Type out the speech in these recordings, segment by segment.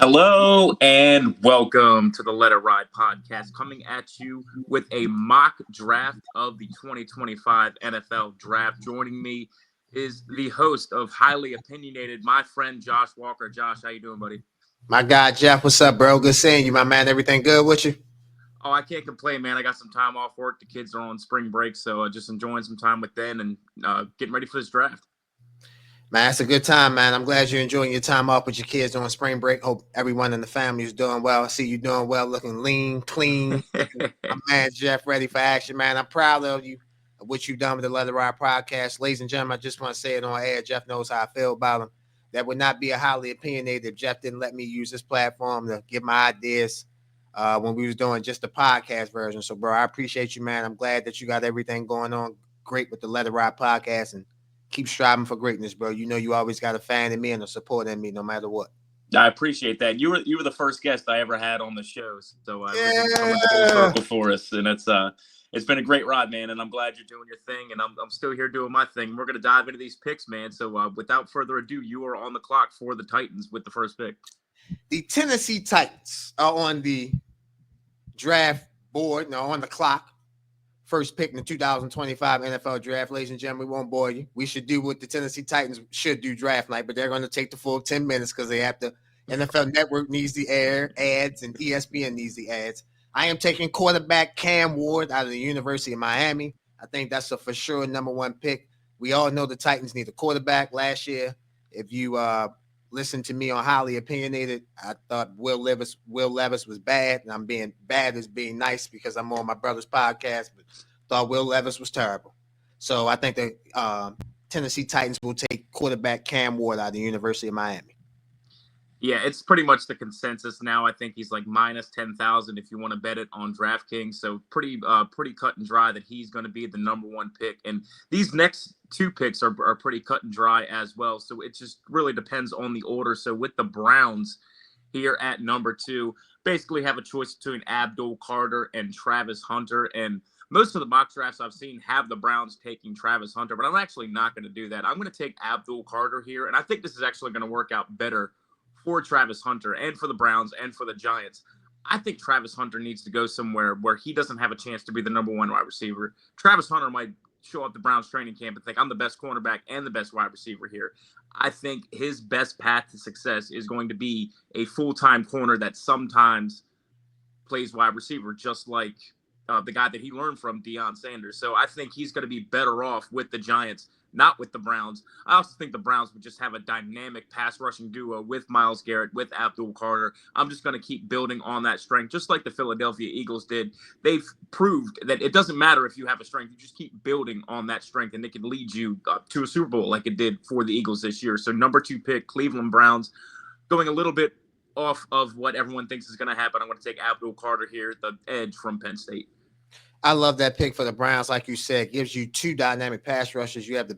Hello and welcome to the Let It Ride podcast, coming at you with a mock draft of the 2025 NFL Draft. Joining me is the host of Highly Opinionated, my friend Josh Walker. Josh, how you doing, buddy? My guy, Jeff, what's up, bro? Good seeing you, my man. Everything good with you? Oh, I can't complain, man. I got some time off work. The kids are on spring break, so just enjoying some time with them and getting ready for this draft. Man, it's a good time, man. I'm glad you're enjoying your time off with your kids during spring break. Hope everyone in the family is doing well. I see you doing well, looking lean, clean. My man, Jeff, ready for action, man. I'm proud of you, of what you've done with the Let It Ride podcast. Ladies and gentlemen, I just want to say it on air. Jeff knows how I feel about him. That would not be a highly opinionated if Jeff didn't let me use this platform to give my ideas when we was doing just the podcast version. So, bro, I appreciate you, man. I'm glad that you got everything going on great with the Let It Ride podcast, and keep striving for greatness, bro. You know you always got a fan in me and a support in me no matter what. I appreciate that. You were the first guest I ever had on the show, so everything's coming full circle for us, and it's been a great ride, man. And I'm glad you're doing your thing, and I'm still here doing my thing. We're gonna dive into these picks, man. So without further ado, you are on the clock for the Titans with the first pick. The Tennessee Titans are on the draft board, no, on the clock. First pick in the 2025 NFL draft, ladies and gentlemen. We won't bore you. We should do what the Tennessee Titans should do draft night, but they're going to take the full 10 minutes because they have to. NFL Network needs the air ads and ESPN needs the ads. I am taking quarterback Cam Ward out of the University of Miami. I think that's a for sure number one pick. We all know the Titans need a quarterback last year. If you listen to me on Highly Opinionated, I thought Will Levis was bad, and I'm being bad as being nice because I'm on my brother's podcast, but thought Will Levis was terrible. So I think the Tennessee Titans will take quarterback Cam Ward out of the University of Miami. Yeah, it's pretty much the consensus now. I think he's like minus 10,000 if you want to bet it on DraftKings. So pretty cut and dry that he's going to be the number one pick. And these next two picks are pretty cut and dry as well. So it just really depends on the order. So with the Browns here at number two, basically have a choice between Abdul Carter and Travis Hunter. And most of the mock drafts I've seen have the Browns taking Travis Hunter, but I'm actually not going to do that. I'm going to take Abdul Carter here. And I think this is actually going to work out better for Travis Hunter and for the Browns and for the Giants. I think Travis Hunter needs to go somewhere where he doesn't have a chance to be the number one wide receiver. Travis Hunter might show up the Browns training camp and think, I'm the best cornerback and the best wide receiver here. I think his best path to success is going to be a full-time corner that sometimes plays wide receiver, just like the guy that he learned from, Deion Sanders. So I think he's going to be better off with the Giants, not with the Browns. I also think the Browns would just have a dynamic pass rushing duo with Myles Garrett, with Abdul Carter. I'm just going to keep building on that strength, just like the Philadelphia Eagles did. They've proved that it doesn't matter if you have a strength. You just keep building on that strength, and it can lead you to a Super Bowl like it did for the Eagles this year. So number two pick, Cleveland Browns, going a little bit off of what everyone thinks is going to happen. I'm going to take Abdul Carter here, the edge from Penn State. I love that pick for the Browns. Like you said, gives you two dynamic pass rushers. You have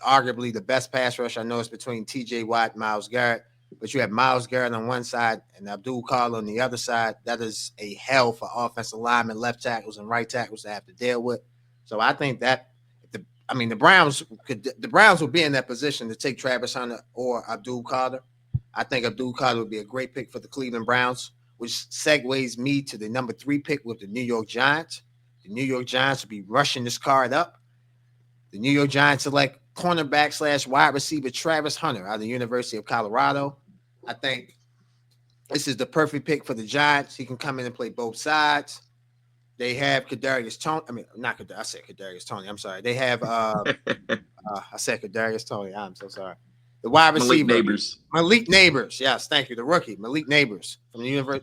arguably the best pass rush. I know it's between T.J. Watt and Myles Garrett, but you have Myles Garrett on one side and Abdul Carter on the other side. That is a hell for offensive linemen, left tackles, and right tackles to have to deal with. So I think that the Browns will be in that position to take Travis Hunter or Abdul Carter. I think Abdul Carter would be a great pick for the Cleveland Browns, which segues me to the number three pick with the New York Giants. The New York Giants will be rushing this card up. The New York Giants select cornerback / wide receiver Travis Hunter out of the University of Colorado. I think this is the perfect pick for the Giants. He can come in and play both sides. They have Kadarius Toney. I mean, not Kadarius. I said Kadarius Toney. I'm sorry. They have I said Kadarius Toney. I'm so sorry. The wide receiver Malik Nabers. Yes, thank you. The rookie Malik Nabers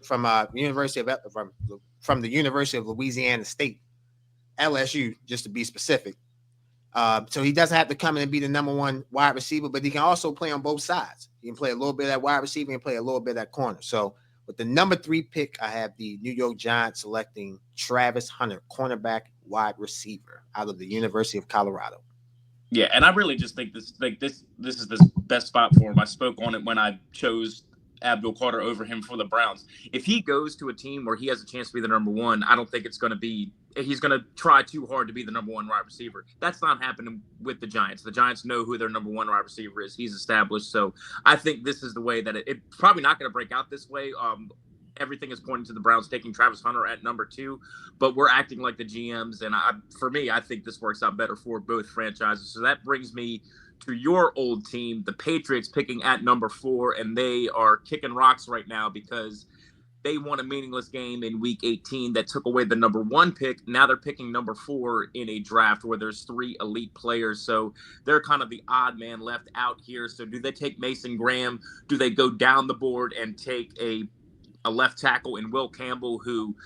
from the University of Louisiana State. LSU, just to be specific. So he doesn't have to come in and be the number one wide receiver, but he can also play on both sides. He can play a little bit at wide receiver and play a little bit at corner. So with the number three pick, I have the New York Giants selecting Travis Hunter, cornerback wide receiver out of the University of Colorado. Yeah, and I really just think this is the best spot for him. I spoke on it when I chose Abdul Carter over him for the Browns. If he goes to a team where he has a chance to be the number one, I don't think it's going to be he's going to try too hard to be the number one wide receiver. That's not happening with the Giants. The Giants know who their number one wide receiver is. He's established. So I think this is the way that it's probably not going to break out this way. Everything is pointing to the Browns taking Travis Hunter at number 2, but we're acting like the GMs. And for me, I think this works out better for both franchises. So that brings me to your old team, the Patriots, picking at number 4, and they are kicking rocks right now because they won a meaningless game in week 18 that took away the number 1 pick. Now they're picking number 4 in a draft where there's 3 elite players. So they're kind of the odd man left out here. So do they take Mason Graham? Do they go down the board and take a left tackle in Will Campbell, who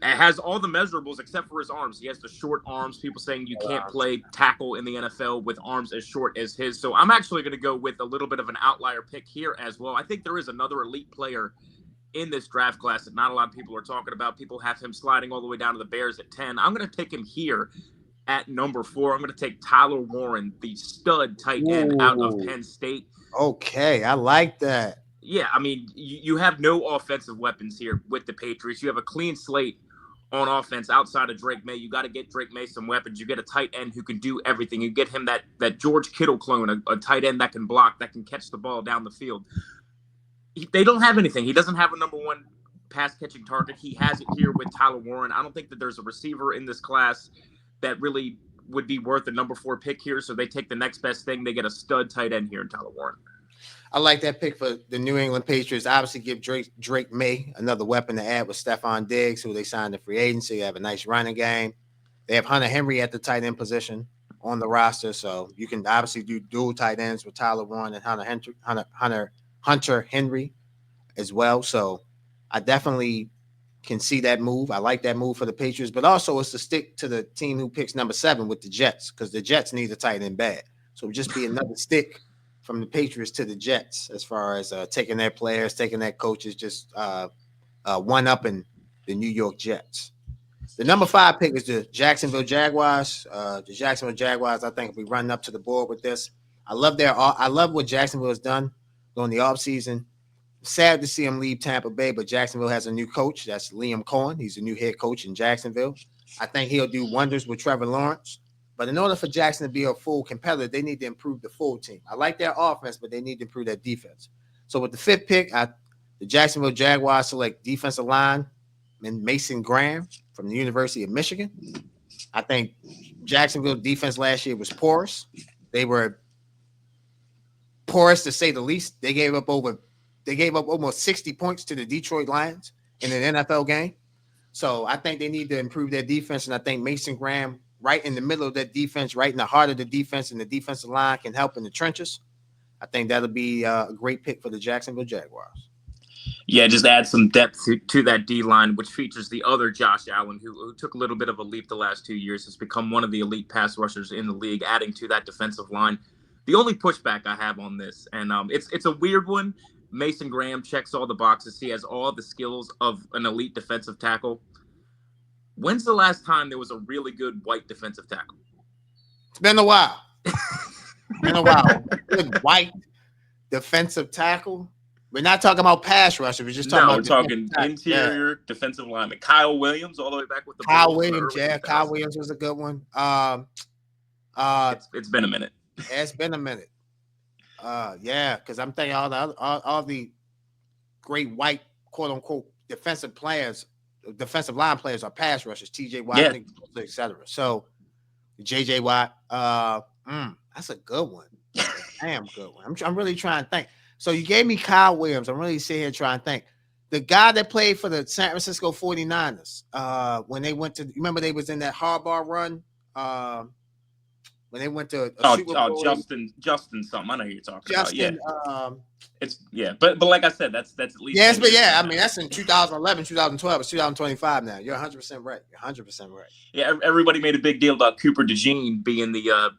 has all the measurables except for his arms? He has the short arms. People saying you can't play tackle in the NFL with arms as short as his. So I'm actually going to go with a little bit of an outlier pick here as well. I think there is another elite player in this draft class that not a lot of people are talking about. People have him sliding all the way down to the Bears at 10. I'm going to take him here at number 4. I'm going to take Tyler Warren, the stud tight end out of Penn State. Okay, I like that. Yeah, I mean, you have no offensive weapons here with the Patriots. You have a clean slate on offense outside of Drake May. You got to get Drake May some weapons. You get a tight end who can do everything. You get him that George Kittle clone, a tight end that can block, that can catch the ball down the field. They don't have anything. He doesn't have a number 1 pass-catching target. He has it here with Tyler Warren. I don't think that there's a receiver in this class that really would be worth a number 4 pick here, so they take the next best thing. They get a stud tight end here in Tyler Warren. I like that pick for the New England Patriots. Obviously, give Drake May another weapon to add with Stephon Diggs, who they signed in free agency. They have a nice running game. They have Hunter Henry at the tight end position on the roster, so you can obviously do dual tight ends with Tyler Warren and Hunter Henry as well. So I definitely can see that move. I like that move for the Patriots, but also it's to stick to the team who picks number 7 with the Jets, because the Jets need a tight end bad. So it would just be another stick from the Patriots to the Jets as far as taking their players, taking their coaches, just one-upping the New York Jets. The number 5 pick is the Jacksonville Jaguars. The Jacksonville Jaguars, I think, will be running up to the board with this. I love what Jacksonville has done during the offseason. Sad to see him leave Tampa Bay, but Jacksonville has a new coach. That's Liam Cohen. He's the new head coach in Jacksonville. I think he'll do wonders with Trevor Lawrence. But in order for Jackson to be a full competitor, they need to improve the full team. I like their offense, but they need to improve their defense. So with the 5th pick, the Jacksonville Jaguars select defensive line and Mason Graham from the University of Michigan. I think Jacksonville defense last year was porous. They were porous to say the least. They gave up almost 60 points to the Detroit Lions in an NFL game. So I think they need to improve their defense, and I think Mason Graham, right in the middle of that defense, right in the heart of the defense and the defensive line, can help in the trenches. I think that'll be a great pick for the Jacksonville Jaguars. Yeah, just add some depth to that D-line, which features the other Josh Allen, who took a little bit of a leap the last 2 years, has become one of the elite pass rushers in the league, adding to that defensive line. The only pushback I have on this, and it's a weird one. Mason Graham checks all the boxes. He has all the skills of an elite defensive tackle. When's the last time there was a really good white defensive tackle? It's been a while. Good white defensive tackle. We're not talking about pass rusher. We're just talking about interior defensive lineman. Kyle Williams, all the way back with the Kyle Williams. Yeah, Kyle Williams was a good one. It's been a minute. It's been a minute. Yeah, because I'm thinking all the great white quote unquote defensive line players are pass rushers. TJ Watt, etc. So JJ Watt, that's a good one. Damn good one. I'm really trying to think. So you gave me Kyle Williams. I'm really sitting here trying to think. The guy that played for the San Francisco 49ers, when they went to, remember they was in that Harbaugh run, when they went to Super Bowl. Justin something. I know who you're talking about. Yeah. But like I said, that's at least. Yes, but yeah, I mean that's in 2011, 2012. It's 2025 now. You're 100% right. Yeah, everybody made a big deal about Cooper DeJean being the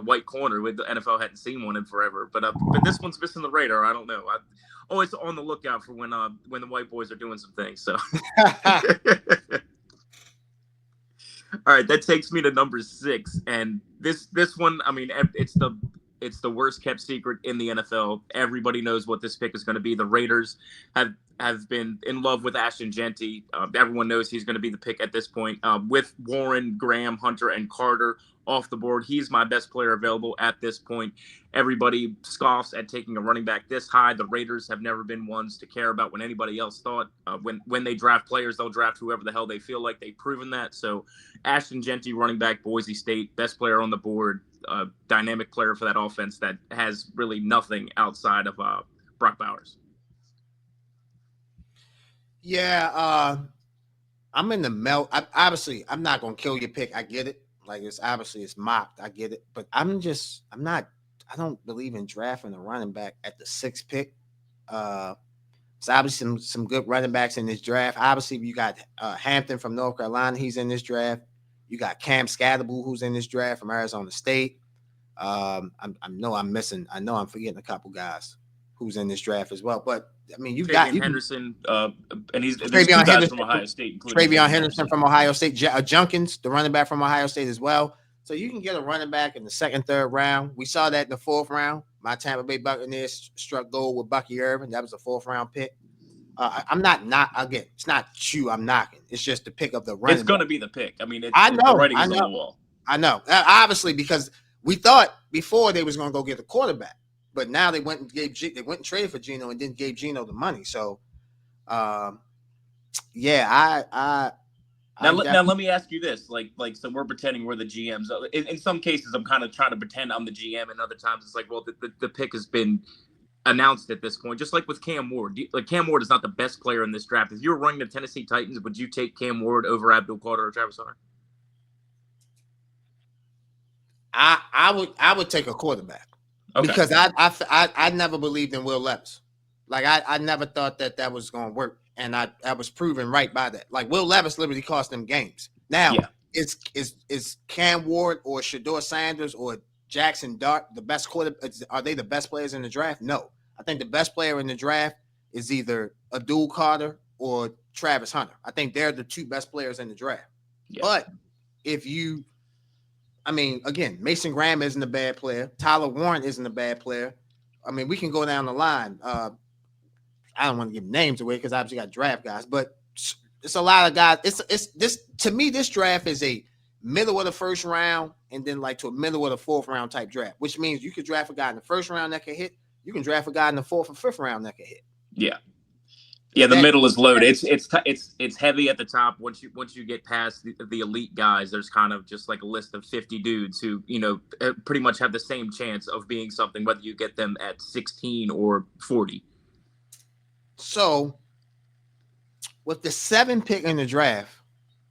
white corner. With the NFL hadn't seen one in forever, but this one's missing the radar. I don't know. I always on the lookout for when the white boys are doing some things. So. All right, that takes me to number 6, and this one, I mean, it's the It's the worst kept secret in the NFL. Everybody knows what this pick is going to be. The Raiders have been in love with Ashton Genty. Everyone knows he's going to be the pick at this point. With Warren, Graham, Hunter, and Carter off the board, he's my best player available at this point. Everybody scoffs at taking a running back this high. The Raiders have never been ones to care about when anybody else thought. When they draft players, they'll draft whoever the hell they feel like. They've proven that. So Ashton Genty, running back, Boise State, best player on the board. Dynamic player for that offense that has really nothing outside of Brock Bowers. Yeah, I'm in the melt. Obviously, I'm not gonna kill your pick. I get it. Like it's mocked. I get it. But I don't believe in drafting a running back at the 6th pick. It's obviously some good running backs in this draft. Obviously, you got Hampton from North Carolina. He's in this draft. You got Cam Scatterbull, who's in this draft from Arizona State. I know I'm forgetting a couple guys who's in this draft as well. But I mean, you got Henderson, and he's Travion Henderson from Ohio State, Travion Henderson from Ohio State, Junkins, the running back from Ohio State as well. So you can get a running back in the 2nd, 3rd round. We saw that in the 4th round. My Tampa Bay Buccaneers struck gold with Bucky Irvin. That was a 4th round pick. I'm not again. It's not you. I'm knocking. It's just the pick of the running. It's going to be the pick. I mean, the writing is on the wall. I know. Obviously, because we thought before they was going to go get a quarterback, but now they went and traded for Geno and then gave Geno the money. So, yeah, Now let me ask you this: so we're pretending we're the GMs. In some cases, I'm kind of trying to pretend I'm the GM, and other times it's like, well, the pick has been announced at this point. Just like with Cam Ward, Cam Ward is not the best player in this draft. If you were running the Tennessee Titans, would you take Cam Ward over Abdul Carter or Travis Hunter? I would take a quarterback because I never believed in Will Levis. Like I never thought that was going to work, and I was proven right by that. Like Will Levis literally cost them games. Now is Cam Ward or Shedeur Sanders or Jackson Dart the best quarterback? Are they the best players in the draft? No. I think the best player in the draft is either Abdul Carter or Travis Hunter. I think they're the 2 best players in the draft. Yeah. But again, Mason Graham isn't a bad player. Tyler Warren isn't a bad player. I mean, we can go down the line. I don't want to give names away because obviously got draft guys, but it's a lot of guys. It's this to me. This draft is a middle of the 1st round and then like to a middle of the 4th round type draft, which means you could draft a guy in the 1st round that can hit. You can draft a guy in the 4th or 5th round that can hit. Yeah. Yeah, the middle is loaded. It's heavy at the top. Once you get past the elite guys, there's kind of just like a list of 50 dudes who pretty much have the same chance of being something, whether you get them at 16 or 40. So, with the 7th pick in the draft,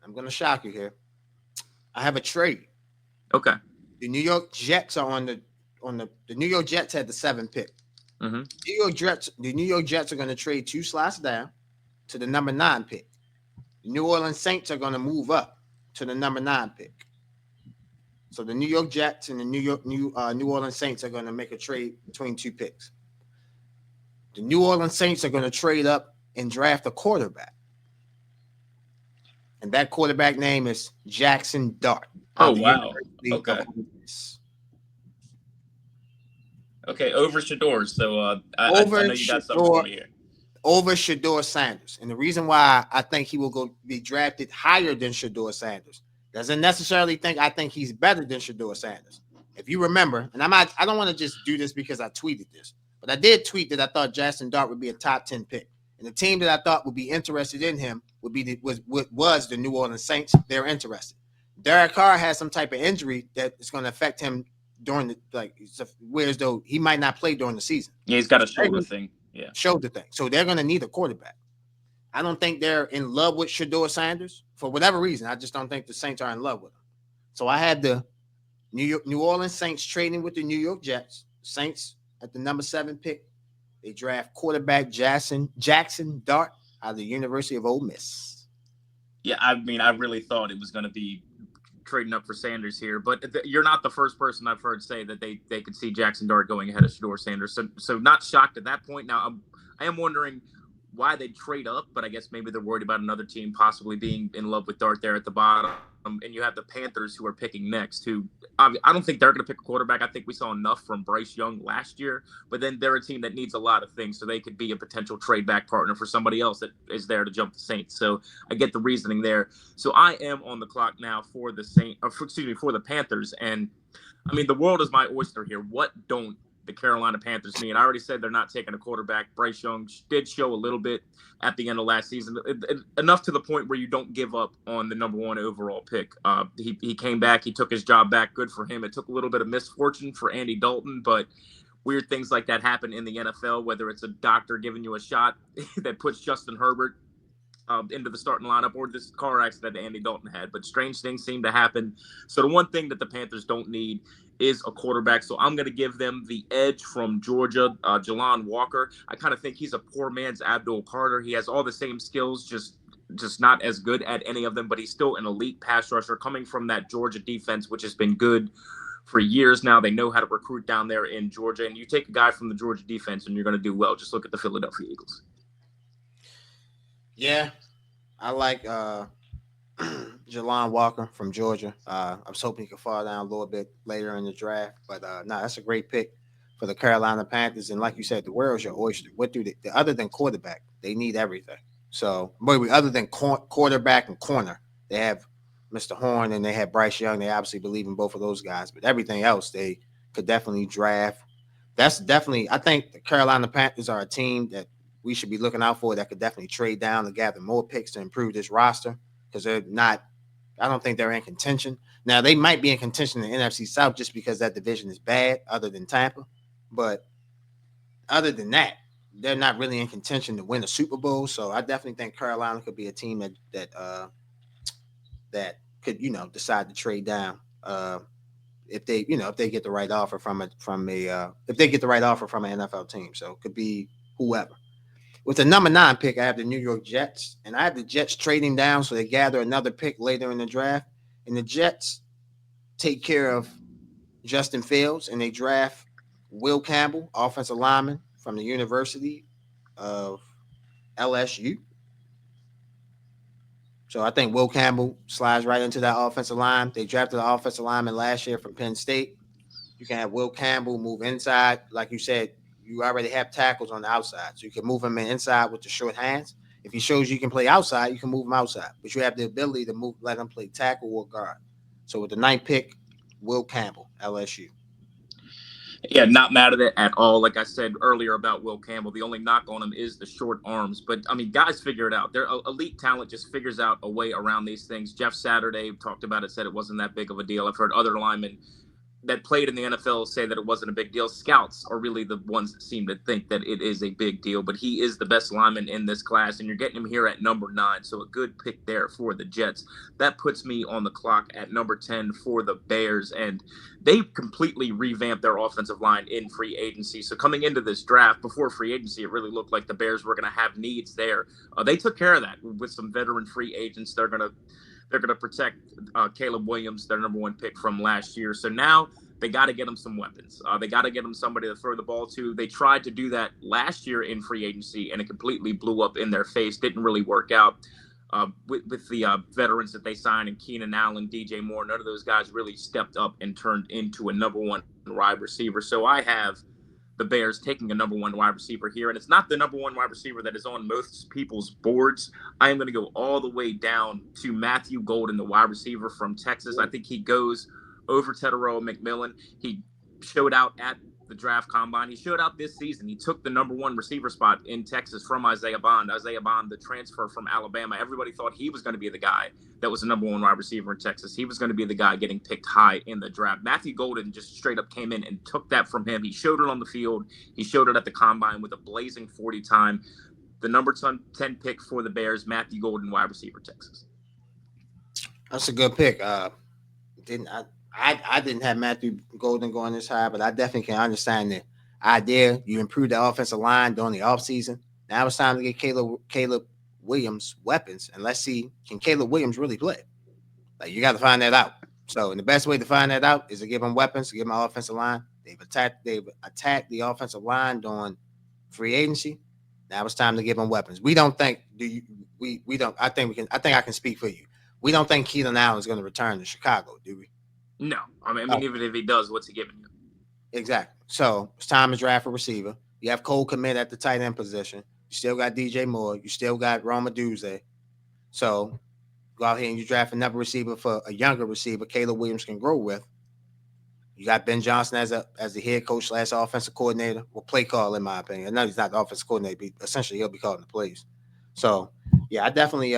I'm going to shock you here. I have a trade. Okay. The New York Jets are on the New York Jets had the 7th pick. Mm-hmm. The New York Jets are going to trade 2 slots down to the number 9 pick. The New Orleans Saints are going to move up to the number 9 pick. So the New York Jets and the New Orleans Saints are going to make a trade between 2 picks. The New Orleans Saints are going to trade up and draft a quarterback. And that quarterback name is Jackson Dart. Oh, wow. Okay. Okay, over Shedeur. So I know you got something for me here. Over Shedeur Sanders. And the reason why I think he will be drafted higher than Shedeur Sanders doesn't necessarily I think he's better than Shedeur Sanders. If you remember, and I don't want to just do this because I tweeted this, but I did tweet that I thought Jackson Dart would be a top 10 pick. And the team that I thought would be interested in him was the New Orleans Saints. They're interested. Derek Carr has some type of injury that is going to affect him during whereas though he might not play during the season. Yeah, he's got a shoulder thing. Yeah, shoulder thing. So they're going to need a quarterback. I don't think they're in love with Shedeur Sanders for whatever reason. I just don't think the Saints are in love with him. So I had the New Orleans Saints trading with the New York Jets. Saints at the number 7 pick. They draft quarterback Jackson Dart out of the University of Ole Miss. Yeah, I mean, I really thought it was going to be trading up for Sanders here, but you're not the first person I've heard say that they could see Jackson Dart going ahead of Shedeur Sanders. So not shocked at that point. Now I am wondering why they'd trade up, but I guess maybe they're worried about another team possibly being in love with Dart there at the bottom. And you have the Panthers who are picking next, who I don't think they're going to pick a quarterback. I think we saw enough from Bryce Young last year, but then they're a team that needs a lot of things, so they could be a potential trade back partner for somebody else that is there to jump the Saints. So I get the reasoning there. So I am on the clock now for the for the Panthers. And I mean, the world is my oyster here. What don't the Carolina Panthers mean? I already said they're not taking a quarterback. Bryce Young did show a little bit at the end of last season, enough to the point where you don't give up on the number 1 overall pick. He came back. He took his job back. Good for him. It took a little bit of misfortune for Andy Dalton, but weird things like that happen in the NFL, whether it's a doctor giving you a shot that puts Justin Herbert into the starting lineup, or this car accident that Andy Dalton had. But strange things seem to happen. So the one thing that the Panthers don't need is a quarterback. So I'm going to give them the edge from Georgia, Jalon Walker. I kind of think he's a poor man's Abdul Carter. He has all the same skills, just not as good at any of them, but he's still an elite pass rusher coming from that Georgia defense, which has been good for years now. They know how to recruit down there in Georgia. And you take a guy from the Georgia defense and you're going to do well. Just look at the Philadelphia Eagles. Yeah, I like Jalon Walker from Georgia. I was hoping he could fall down a little bit later in the draft, but no, that's a great pick for the Carolina Panthers. And like you said, the world's your oyster. What do they other than quarterback? They need everything. So, maybe other than quarterback and corner, they have Mr. Horn and they have Bryce Young. They obviously believe in both of those guys, but everything else they could definitely draft. That's definitely. I think the Carolina Panthers are a team that we should be looking out for, that could definitely trade down to gather more picks to improve this roster, because they're not, I don't think they're in contention. Now, they might be in contention in the NFC South just because that division is bad, other than Tampa. But other than that, they're not really in contention to win a Super Bowl. So I definitely think Carolina could be a team that could, decide to trade down if they get the right offer from an NFL team. So it could be whoever. With the number 9 pick, I have the New York Jets, and I have the Jets trading down so they gather another pick later in the draft. And the Jets take care of Justin Fields, and they draft Will Campbell, offensive lineman from the University of LSU. So I think Will Campbell slides right into that offensive line. They drafted an offensive lineman last year from Penn State. You can have Will Campbell move inside. Like you said, you already have tackles on the outside, so you can move him inside with the short hands. If he shows you can play outside, you can move him outside, but you have the ability to let him play tackle or guard. So with the 9th pick, Will Campbell, LSU. Yeah, not mad at it at all. Like I said earlier about Will Campbell, the only knock on him is the short arms. But, I mean, guys figure it out. Their elite talent just figures out a way around these things. Jeff Saturday talked about it, said it wasn't that big of a deal. I've heard other linemen that played in the NFL say that it wasn't a big deal. Scouts are really the ones that seem to think that it is a big deal, but he is the best lineman in this class, and you're getting him here at number 9, so a good pick there for the Jets. That puts me on the clock at number 10 for the Bears, and they completely revamped their offensive line in free agency. So coming into this draft, before free agency, it really looked like the Bears were going to have needs there. They took care of that with some veteran free agents. They're going to protect Caleb Williams, their number 1 pick from last year. So now they got to get him some weapons. They got to get him somebody to throw the ball to. They tried to do that last year in free agency, and it completely blew up in their face. Didn't really work out with the veterans that they signed, and Keenan Allen, DJ Moore. None of those guys really stepped up and turned into a number 1 wide receiver. So I have the Bears taking a number 1 wide receiver here. And it's not the number 1 wide receiver that is on most people's boards. I am going to go all the way down to Matthew Golden, the wide receiver from Texas. I think he goes over Tetairoa McMillan. He showed out at the draft combine. He showed out this season. He took the number 1 receiver spot in Texas from Isaiah Bond. Isaiah Bond, the transfer from Alabama. Everybody thought he was going to be the guy that was the number 1 wide receiver in Texas. He was going to be the guy getting picked high in the draft. Matthew Golden just straight up came in and took that from him. He showed it on the field. He showed it at the combine with a blazing 40 time. The number 10 pick for the Bears, Matthew Golden, wide receiver, Texas. That's a good pick. I didn't have Matthew Golden going this high, but I definitely can understand the idea. You improve the offensive line during the offseason. Now it's time to get Caleb Williams weapons, and let's see, can Caleb Williams really play? Like, you got to find that out. So, and the best way to find that out is to give him weapons, to give him an offensive line. They've attacked the offensive line during free agency. Now it's time to give him weapons. We don't think. We don't. I think we can. I think I can speak for you. We don't think Keenan Allen is going to return to Chicago, do we? No, I mean, even if he does, what's he giving you? Exactly. So it's time to draft a receiver. You have Cole Kmet at the tight end position. You still got DJ Moore. You still got Roma Duze. So go out here and you draft another receiver for a younger receiver Caleb Williams can grow with. You got Ben Johnson as the head coach / offensive coordinator. Well, play call, in my opinion. I know he's not the offensive coordinator, but essentially he'll be calling the plays. So, yeah, I definitely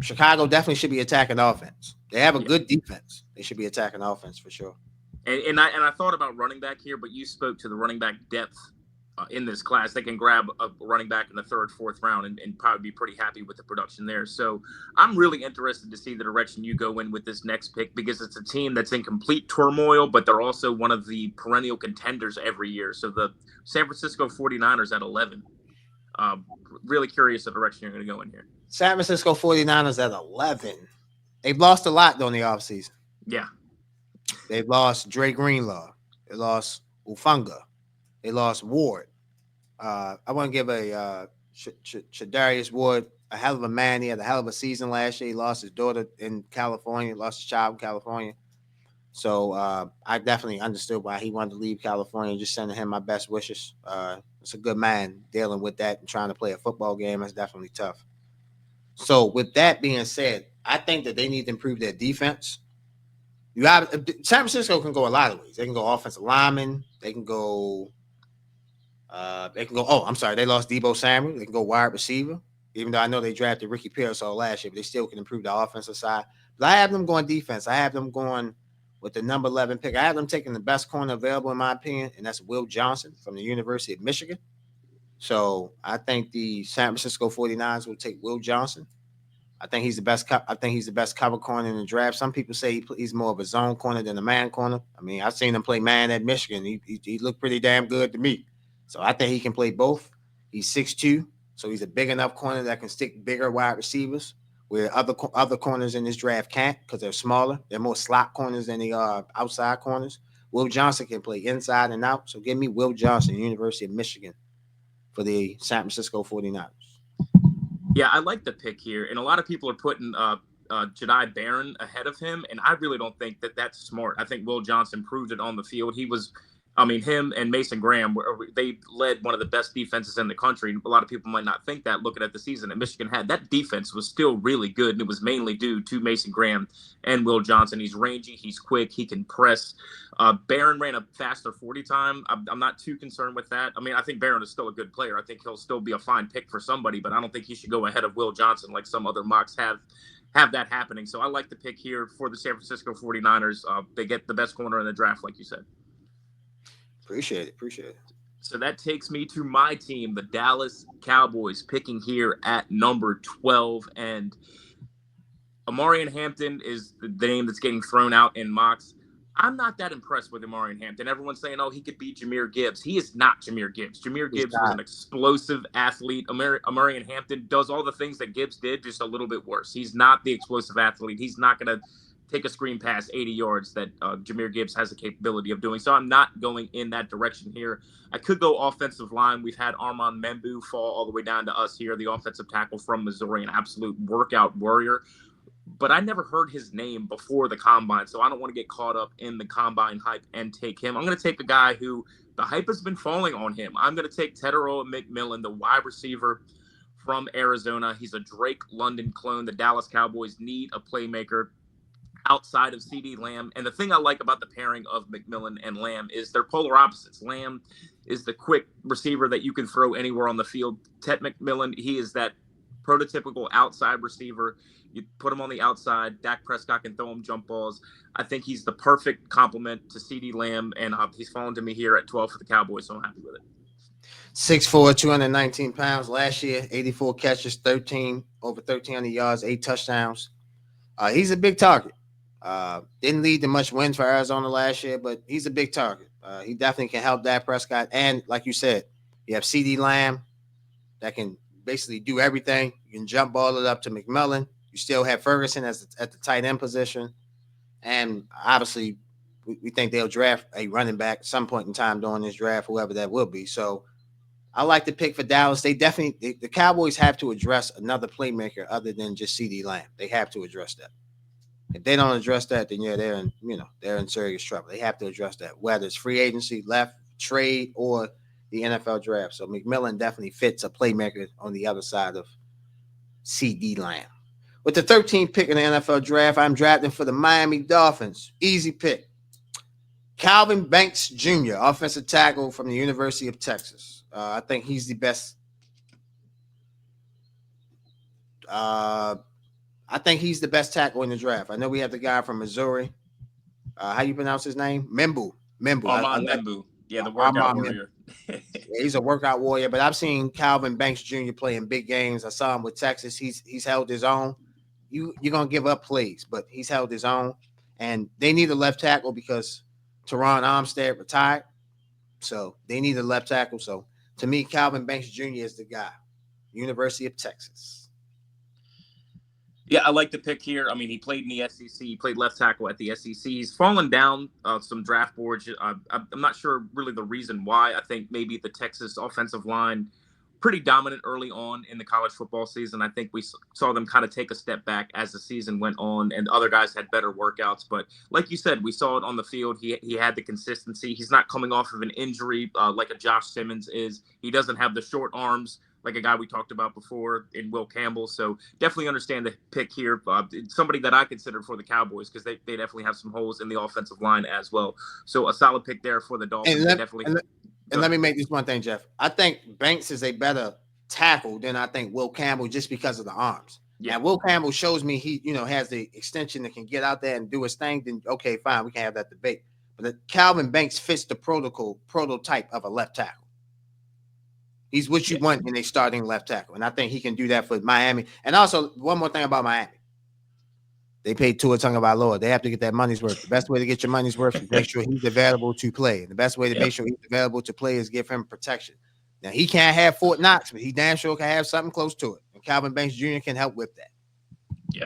Chicago definitely should be attacking offense. They have a good defense. They should be attacking offense for sure. And I thought about running back here, but you spoke to the running back depth in this class. They can grab a running back in the 3rd, 4th round and probably be pretty happy with the production there. So I'm really interested to see the direction you go in with this next pick, because it's a team that's in complete turmoil, but they're also one of the perennial contenders every year. So the San Francisco 49ers at 11. Really curious the direction you're going to go in here. San Francisco 49ers at 11. They've lost a lot during the offseason. Yeah. They've lost Dre Greenlaw. They lost Ufunga. They lost Ward. I want to give a Shadarius Ward a hell of a man. He had a hell of a season last year. He lost his daughter in California, lost his child in California. So I definitely understood why he wanted to leave California. Just sending him my best wishes. It's a good man dealing with that and trying to play a football game. That's definitely tough. So with that being said, I think that they need to improve their defense. San Francisco can go a lot of ways. They can go offensive lineman. They can go. Oh, I'm sorry. They lost Deebo Samuel. They can go wide receiver. Even though I know they drafted Ricky Pearsall last year, but they still can improve the offensive side. But I have them going defense. I have them going with the number 11 pick. I have them taking the best corner available, in my opinion, and that's Will Johnson from the University of Michigan. So I think the San Francisco 49ers will take Will Johnson. I think he's the best. I think he's the best cover corner in the draft. Some people say he's more of a zone corner than a man corner. I mean, I've seen him play man at Michigan. He looked pretty damn good to me. So I think he can play both. He's 6'2", so he's a big enough corner that can stick bigger wide receivers, where other corners in this draft can't, because they're smaller. They're more slot corners than they are outside corners. Will Johnson can play inside and out. So give me Will Johnson, University of Michigan, for the San Francisco 49ers. Yeah, I like the pick here, and a lot of people are putting Jedi Barron ahead of him, and I really don't think that that's smart. I think Will Johnson proved it on the field. Him and Mason Graham, they led one of the best defenses in the country. A lot of people might not think that looking at the season that Michigan had. That defense was still really good, and it was mainly due to Mason Graham and Will Johnson. He's rangy, he's quick, he can press. Barron ran a faster 40 time. I'm not too concerned with that. I mean, I think Barron is still a good player. I think he'll still be a fine pick for somebody, but I don't think he should go ahead of Will Johnson like some other mocks have that happening. So I like the pick here for the San Francisco 49ers. They get the best corner in the draft, like you said. Appreciate it. So that takes me to my team, the Dallas Cowboys, picking here at number 12. And Omarion Hampton is the name that's getting thrown out in mocks. I'm not that impressed with Omarion Hampton. Everyone's saying, oh, he could beat Jahmyr Gibbs. He is not Jahmyr Gibbs. Jahmyr Gibbs was an explosive athlete. Omarion Hampton does all the things that Gibbs did, just a little bit worse. He's not the explosive athlete. He's not going to take a screen pass 80 yards that Jahmyr Gibbs has the capability of doing. So I'm not going in that direction here. I could go offensive line. We've had Armand Membu fall all the way down to us here, the offensive tackle from Missouri, an absolute workout warrior. But I never heard his name before the combine, so I don't want to get caught up in the combine hype and take him. I'm going to take a guy who the hype has been falling on him. I'm going to take Tetairoa McMillan, the wide receiver from Arizona. He's a Drake London clone. The Dallas Cowboys need a playmaker outside of CeeDee Lamb. And the thing I like about the pairing of McMillan and Lamb is they're polar opposites. Lamb is the quick receiver that you can throw anywhere on the field. Ted McMillan, he is that prototypical outside receiver. You put him on the outside, Dak Prescott can throw him jump balls. I think he's the perfect complement to CeeDee Lamb, and he's fallen to me here at 12 for the Cowboys, so I'm happy with it. 6'4", 219 pounds. Last year, 84 catches, over 1,300 yards, 8 touchdowns. He's a big target. Didn't lead to much wins for Arizona last year, but he's a big target. He definitely can help Dak Prescott. And like you said, you have CeeDee Lamb that can basically do everything. You can jump ball it up to McMillan. You still have Ferguson at the tight end position. And obviously, we think they'll draft a running back at some point in time during this draft, whoever that will be. So I like the pick for Dallas. They definitely the Cowboys have to address another playmaker other than just CD Lamb. They have to address that. If they don't address that, then yeah, they're in serious trouble. They have to address that, whether it's free agency, left trade, or the NFL draft. So McMillan definitely fits a playmaker on the other side of CD Lamb. With the 13th pick in the NFL draft, I'm drafting for the Miami Dolphins. Easy pick. Calvin Banks Jr., offensive tackle from the University of Texas. I think he's the best. I think he's the best tackle in the draft. I know we have the guy from Missouri. How you pronounce his name? Membu. Armand Membu. Yeah, the workout warrior. Yeah, he's a workout warrior, but I've seen Calvin Banks Jr. play in big games. I saw him with Texas. He's held his own. You're gonna give up plays, but he's held his own. And they need a left tackle because Teron Armstead retired. So they need a left tackle. So to me, Calvin Banks Jr. is the guy. University of Texas. Yeah, I like the pick here. I mean, he played in the SEC. He played left tackle at the SEC. He's fallen down some draft boards. I'm not sure really the reason why. I think maybe the Texas offensive line pretty dominant early on in the college football season. I think we saw them kind of take a step back as the season went on, and other guys had better workouts. But like you said, we saw it on the field. He had the consistency. He's not coming off of an injury like a Josh Simmons is. He doesn't have the short arms like a guy we talked about before in Will Campbell. So definitely understand the pick here. Somebody that I consider for the Cowboys because they definitely have some holes in the offensive line as well. So a solid pick there for the Dolphins. And let me make this one thing, Jeff. I think Banks is a better tackle than I think Will Campbell just because of the arms. Yeah, Will Campbell shows me he, has the extension that can get out there and do his thing. Then okay, fine, we can have that debate. But Calvin Banks fits the prototype of a left tackle. He's what you want in a starting left tackle, and I think he can do that for Miami. And also, one more thing about Miami. They paid Tua Tagovailoa. They have to get that money's worth. The best way to get your money's worth is make sure he's available to play. And the best way to make sure he's available to play is give him protection. Now, he can't have Fort Knox, but he damn sure can have something close to it. And Calvin Banks Jr. can help with that. Yeah.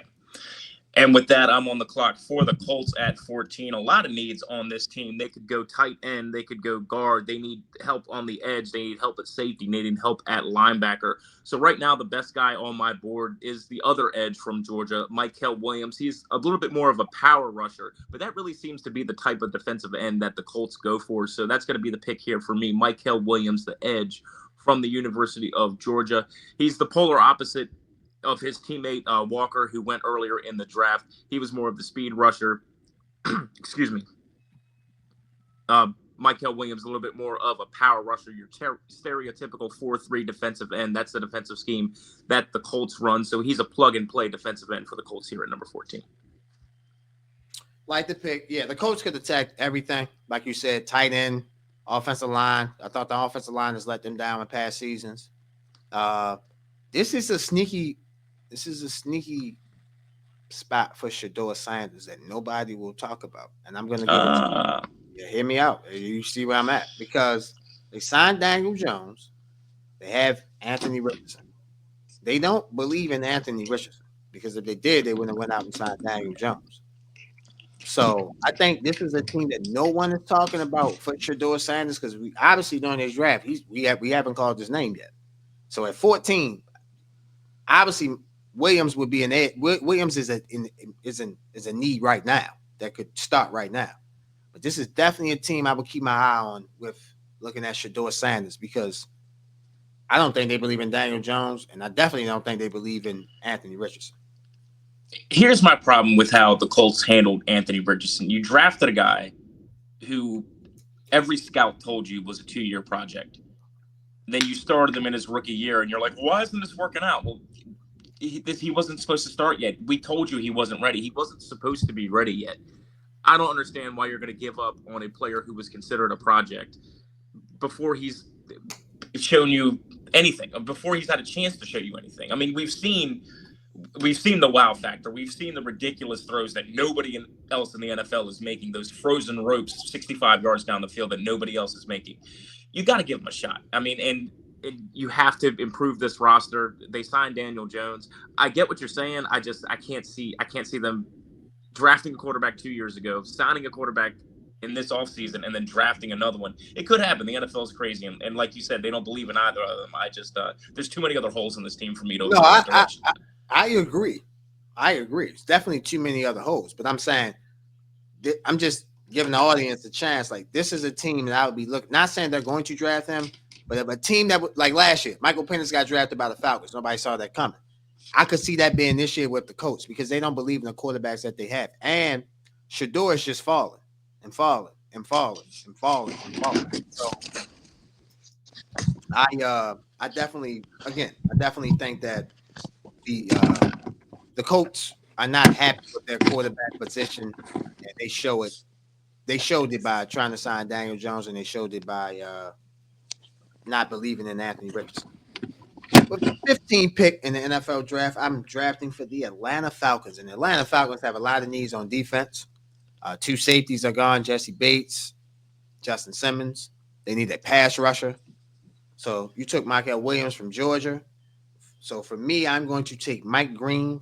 And with that, I'm on the clock for the Colts at 14. A lot of needs on this team. They could go tight end. They could go guard. They need help on the edge. They need help at safety. They need help at linebacker. So right now, the best guy on my board is the other edge from Georgia, Mykel Williams. He's a little bit more of a power rusher, but that really seems to be the type of defensive end that the Colts go for. So that's going to be the pick here for me, Mykel Williams, the edge from the University of Georgia. He's the polar opposite of his teammate Walker, who went earlier in the draft. He was more of the speed rusher. Excuse me. Mykel Williams, a little bit more of a power rusher, your stereotypical 4-3 defensive end. That's the defensive scheme that the Colts run. So he's a plug-and-play defensive end for the Colts here at number 14. Like the pick. Yeah, the Colts could attack everything. Like you said, tight end, offensive line. I thought the offensive line has let them down in past seasons. This is a sneaky spot for Shedeur Sanders that nobody will talk about. And I'm going to give it to you. Yeah, hear me out. You see where I'm at. Because they signed Daniel Jones. They have Anthony Richardson. They don't believe in Anthony Richardson because if they did, they wouldn't have went out and signed Daniel Jones. So I think this is a team that no one is talking about for Shedeur Sanders because we obviously during this draft, we haven't called his name yet. So at 14, obviously Williams would be an edge. Williams is a need right now that could start right now. But this is definitely a team I would keep my eye on with looking at Shedeur Sanders because I don't think they believe in Daniel Jones, and I definitely don't think they believe in Anthony Richardson. Here's my problem with how the Colts handled Anthony Richardson. You drafted a guy who every scout told you was a 2-year project. Then you started him in his rookie year, and you're like, why isn't this working out? Well, he wasn't supposed to start yet. We told you he wasn't ready. He wasn't supposed to be ready yet. I don't understand why you're going to give up on a player who was considered a project before he's shown you anything, before he's had a chance to show you anything. I mean, we've seen the wow factor. We've seen the ridiculous throws that nobody else in the NFL is making, those frozen ropes 65 yards down the field that nobody else is making. You got to give him a shot. I mean, and you have to improve this roster. They signed Daniel Jones. I get what you're saying. I can't see them drafting a quarterback 2 years ago, signing a quarterback in this offseason and then drafting another one. It could happen. The NFL is crazy. And like you said, they don't believe in either of them. I just, there's too many other holes in this team for me to No, go that direction. I agree. I agree. It's definitely too many other holes, but I'm saying, I'm just giving the audience a chance. Like, this is a team that I would be looking, not saying they're going to draft him, but if a team that would, like last year, Michael Penix got drafted by the Falcons. Nobody saw that coming. I could see that being this year with the Colts because they don't believe in the quarterbacks that they have. And Shador is just falling and falling and falling and falling and falling. So I definitely think that the Colts are not happy with their quarterback position, and they show it. They showed it by trying to sign Daniel Jones, and they showed it by not believing in Anthony Richardson. With the 15th pick in the NFL draft, I'm drafting for the Atlanta Falcons, and the Atlanta Falcons have a lot of needs on defense. Two safeties are gone: Jesse Bates, Justin Simmons. They need a pass rusher. So you took Michael Williams from Georgia. So for me, I'm going to take Mike Green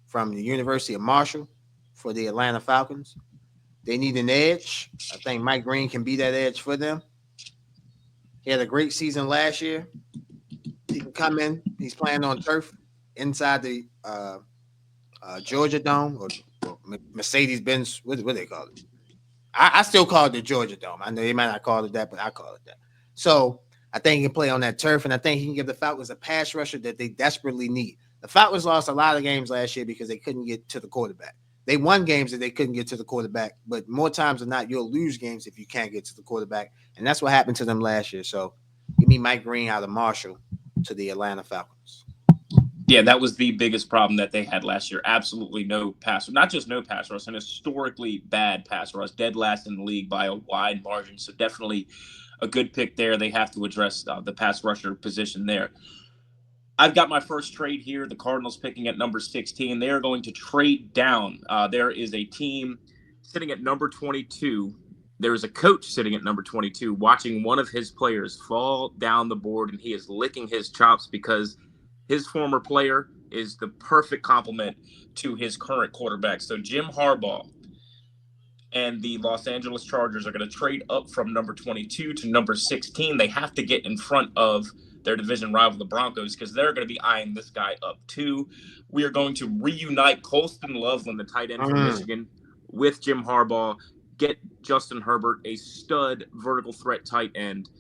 from the University of Marshall for the Atlanta Falcons. They need an edge. I think Mike Green can be that edge for them. He had a great season last year. He can come in. He's playing on turf inside the Georgia Dome or Mercedes-Benz. What do they call it? I still call it the Georgia Dome. I know they might not call it that, but I call it that. So I think he can play on that turf, and I think he can give the Falcons a pass rusher that they desperately need. The Falcons lost a lot of games last year because they couldn't get to the quarterback. They won games that they couldn't get to the quarterback, but more times than not, you'll lose games if you can't get to the quarterback, and that's what happened to them last year. So give me Mike Green out of Marshall to the Atlanta Falcons. Yeah, that was the biggest problem that they had last year. Absolutely no pass, not just no pass rush, an historically bad pass rush, dead last in the league by a wide margin. So definitely a good pick there. They have to address the pass rusher position there. I've got my first trade here. The Cardinals picking at number 16. They are going to trade down. There is a team sitting at number 22. There is a coach sitting at number 22 watching one of his players fall down the board, and he is licking his chops because his former player is the perfect complement to his current quarterback. So Jim Harbaugh and the Los Angeles Chargers are going to trade up from number 22 to number 16. They have to get in front of their division rival, the Broncos, because they're going to be eyeing this guy up too. We are going to reunite Colston Loveland, the tight end from Michigan, with Jim Harbaugh, get Justin Herbert, a stud vertical threat tight end.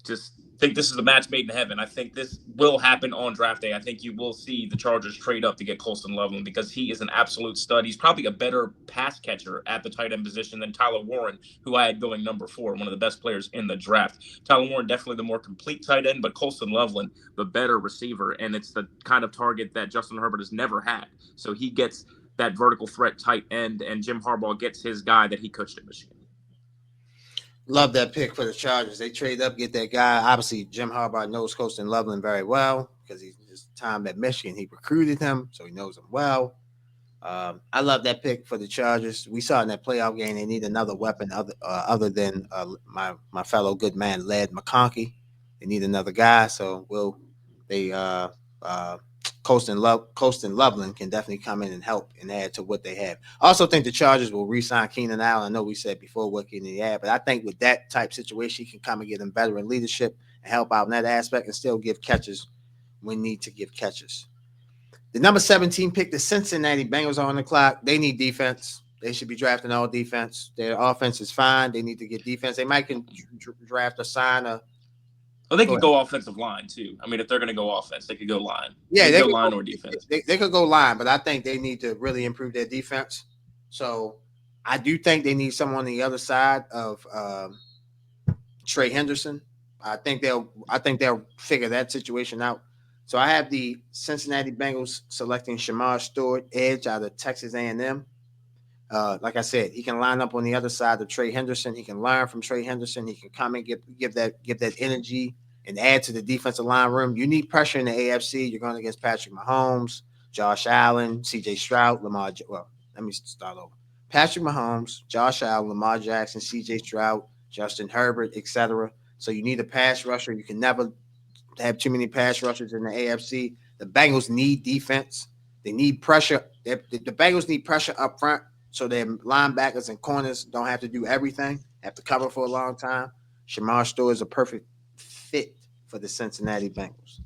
Just think this is a match made in heaven. I think this will happen on draft day. I think you will see the Chargers trade up to get Colston Loveland because he is an absolute stud. He's probably a better pass catcher at the tight end position than Tyler Warren, who I had going number 4, one of the best players in the draft. Tyler Warren, definitely the more complete tight end, but Colston Loveland, the better receiver. And it's the kind of target that Justin Herbert has never had. So he gets that vertical threat tight end, and Jim Harbaugh gets his guy that he coached at Michigan. Love that pick for the Chargers. They trade up, get that guy. Obviously, Jim Harbaugh knows Colston Loveland very well because his time at Michigan, he recruited him, so he knows him well. I love that pick for the Chargers. We saw in that playoff game they need another weapon other than my fellow good man, Ladd McConkey. They need another guy, so Colston Loveland can definitely come in and help and add to what they have. I also think the Chargers will re-sign Keenan Allen. I know we said before what can he add, but I think with that type situation, he can come and get them veteran leadership and help out in that aspect and still give catches when need to give catches. The number 17 pick, the Cincinnati Bengals are on the clock. They need defense. They should be drafting all defense. Their offense is fine. They need to get defense. They might can draft or sign a. Well, they could go offensive line too. I mean, if they're going to go offense, they could go line. Yeah, they could go line or defense. They could go line, but I think they need to really improve their defense. So I do think they need someone on the other side of Trey Henderson. I think they'll figure that situation out. So I have the Cincinnati Bengals selecting Shamar Stewart, edge out of Texas A&M. Like I said, he can line up on the other side of Trey Henderson. He can learn from Trey Henderson. He can come and give that energy and add to the defensive line room. You need pressure in the AFC. You're going against Patrick Mahomes, Josh Allen, C.J. Stroud, Lamar. Well, let me start over. Patrick Mahomes, Josh Allen, Lamar Jackson, C.J. Stroud, Justin Herbert, etc. So you need a pass rusher. You can never have too many pass rushers in the AFC. The Bengals need defense. They need pressure. The Bengals need pressure up front so their linebackers and corners don't have to do everything, have to cover for a long time. Shamar Stewart is a perfect fit for the Cincinnati Bengals.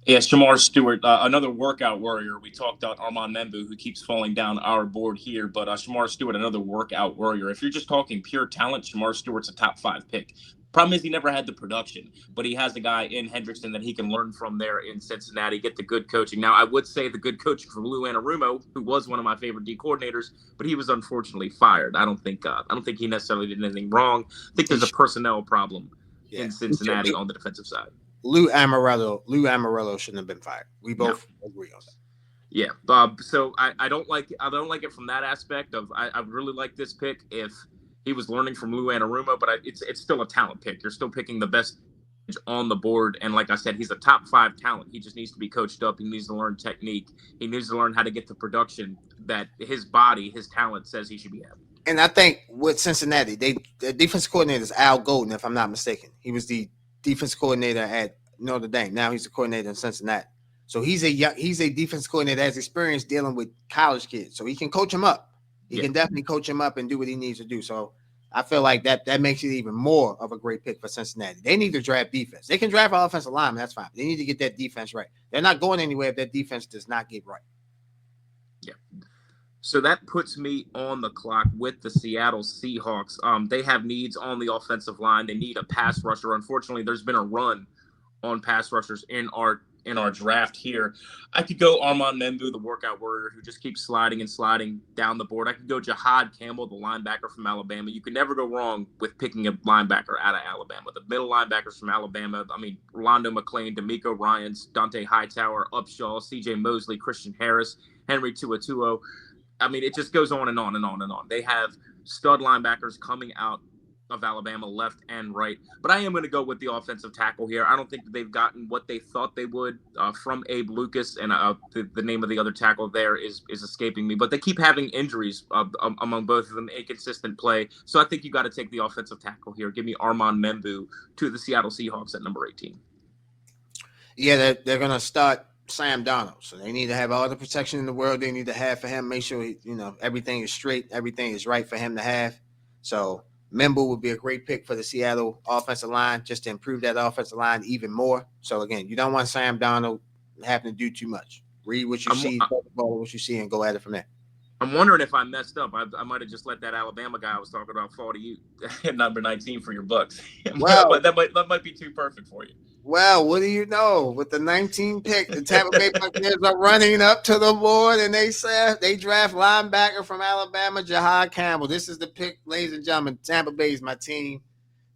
Yeah, Shamar Stewart, another workout warrior. We talked about Armand Membu, who keeps falling down our board here, but Shamar Stewart, another workout warrior. If you're just talking pure talent, Shamar Stewart's a top 5 pick. Problem is he never had the production, but he has a guy in Hendrickson that he can learn from there in Cincinnati, get the good coaching. Now, I would say the good coaching from Lou Anarumo, who was one of my favorite D coordinators, but he was unfortunately fired. I don't think he necessarily did anything wrong. I think there's a personnel problem in Cincinnati on the defensive side. Lou Amarillo shouldn't have been fired. We both agree on that. Yeah, so I don't like it from that aspect of I really like this pick if he was learning from Lou Anarumo, but it's still a talent pick. You're still picking the best on the board, and like I said, he's a top 5 talent. He just needs to be coached up. He needs to learn technique. He needs to learn how to get the production that his body, his talent says he should be having. And I think with Cincinnati, the defense coordinator is Al Golden, if I'm not mistaken. He was the defense coordinator at Notre Dame. Now he's the coordinator in Cincinnati. So he's a defense coordinator that has experience dealing with college kids. So he can coach them up. He can definitely coach him up and do what he needs to do. So I feel like that makes it even more of a great pick for Cincinnati. They need to draft defense. They can draft an offensive lineman. That's fine. They need to get that defense right. They're not going anywhere if that defense does not get right. Yeah. So that puts me on the clock with the Seattle Seahawks. They have needs on the offensive line. They need a pass rusher. Unfortunately, there's been a run on pass rushers in our draft here. I could go Armand Membu, the workout warrior, who just keeps sliding and sliding down the board. I could go Jahad Campbell, the linebacker from Alabama. You can never go wrong with picking a linebacker out of Alabama. The middle linebackers from Alabama, Rolando McClain, D'Amico Ryans, Dante Hightower, Upshaw, C.J. Mosley, Christian Harris, Henry TuaTuo. It just goes on and on and on and on. They have stud linebackers coming out of Alabama left and right. But I am going to go with the offensive tackle here. I don't think that they've gotten what they thought they would from Abe Lucas, and the name of the other tackle there is escaping me. But they keep having injuries among both of them, inconsistent play. So I think you got to take the offensive tackle here. Give me Armand Membu to the Seattle Seahawks at number 18. Yeah, they're going to start Sam Darnold. So they need to have all the protection in the world they need to have for him. Make sure everything is straight, everything is right for him to have. So Membu would be a great pick for the Seattle offensive line, just to improve that offensive line even more. So again, you don't want Sam Darnold having to do too much. Read what you see, what you see, and go at it from there. I'm wondering if I messed up. I might have just let that Alabama guy I was talking about fall to you at number 19 for your Bucks. Well, that might be too perfect for you. Well, what do you know? With the 19 pick, the Tampa Bay Buccaneers are running up to the board, and they draft linebacker from Alabama, Jahad Campbell. This is the pick, ladies and gentlemen. Tampa Bay is my team.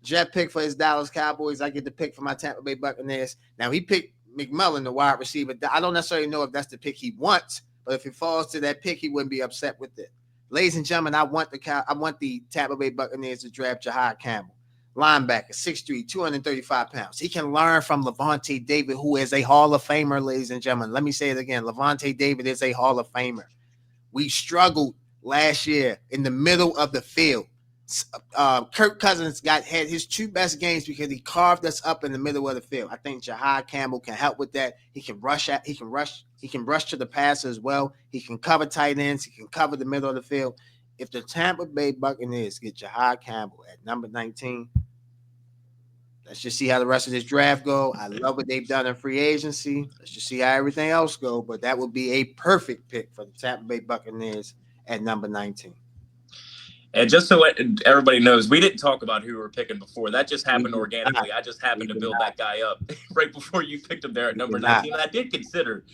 Jet pick for his Dallas Cowboys. I get the pick for my Tampa Bay Buccaneers. Now, he picked McMullen, the wide receiver. I don't necessarily know if that's the pick he wants, but if it falls to that pick, he wouldn't be upset with it. Ladies and gentlemen, I want the Tampa Bay Buccaneers to draft Jahad Campbell. Linebacker, 6'3", 235 pounds. He can learn from Lavonte David, who is a Hall of Famer, ladies and gentlemen. Let me say it again. Lavonte David is a Hall of Famer. We struggled last year in the middle of the field. Kirk Cousins had his 2 best games because he carved us up in the middle of the field. I think Jahad Campbell can help with that. He can rush to the passer as well. He can cover tight ends. He can cover the middle of the field. If the Tampa Bay Buccaneers get Jahad Campbell at number 19, let's just see how the rest of this draft go. I love what they've done in free agency. Let's just see how everything else go. But that would be a perfect pick for the Tampa Bay Buccaneers at number 19. And just so everybody knows, we didn't talk about who we were picking before. That just happened organically. I just happened to build that guy up right before you picked him there at number 19. And I did consider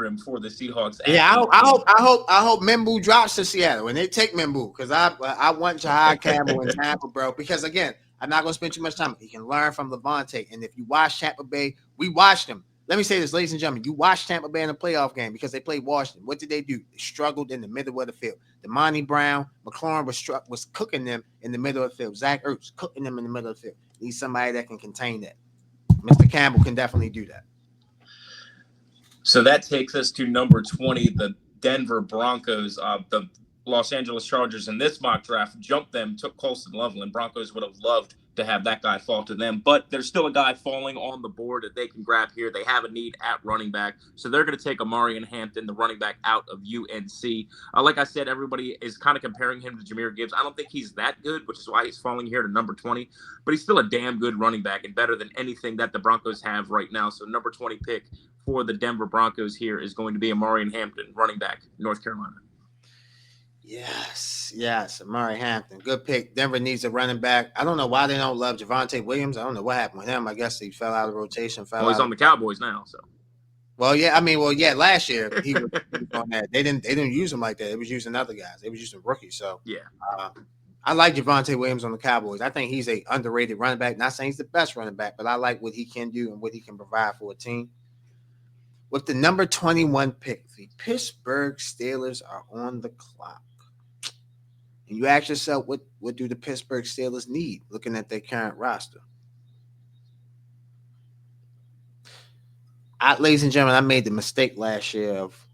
him for the Seahawks. Yeah, I hope Membu drops to Seattle and they take Membu, because I want Jahad Campbell in Tampa, bro. Because again, I'm not going to spend too much time. He can learn from Lavonte. And if you watch Tampa Bay, we watched them. Let me say this, ladies and gentlemen. You watched Tampa Bay in a playoff game because they played Washington. What did they do? They struggled in the middle of the field. Damani Brown, McLaurin was cooking them in the middle of the field. Zach Ertz cooking them in the middle of the field. Need somebody that can contain that. Mr. Campbell can definitely do that. So that takes us to number 20, the Denver Broncos. The Los Angeles Chargers in this mock draft jumped them, took Colston Loveland. Broncos would have loved to have that guy fall to them. But there's still a guy falling on the board that they can grab here. They have a need at running back, so they're going to take Omarion Hampton, the running back out of UNC. Like I said, everybody is kind of comparing him to Jahmyr Gibbs. I don't think he's that good, which is why he's falling here to number 20. But he's still a damn good running back and better than anything that the Broncos have right now. So number 20 pick for the Denver Broncos here is going to be Omarion Hampton, running back, North Carolina. Yes, Amari Hampton. Good pick. Denver needs a running back. I don't know why they don't love Javonte Williams. I don't know what happened with him. I guess he fell out of rotation. He's on the Cowboys now, so. Well, yeah, last year he was on that. They didn't use him like that. They was using other guys. They was using rookies. So yeah. I like Javonte Williams on the Cowboys. I think he's a underrated running back. Not saying he's the best running back, but I like what he can do and what he can provide for a team. With the number 21 pick, the Pittsburgh Steelers are on the clock. And you ask yourself, what do the Pittsburgh Steelers need, looking at their current roster? Ladies and gentlemen, I made the mistake last year of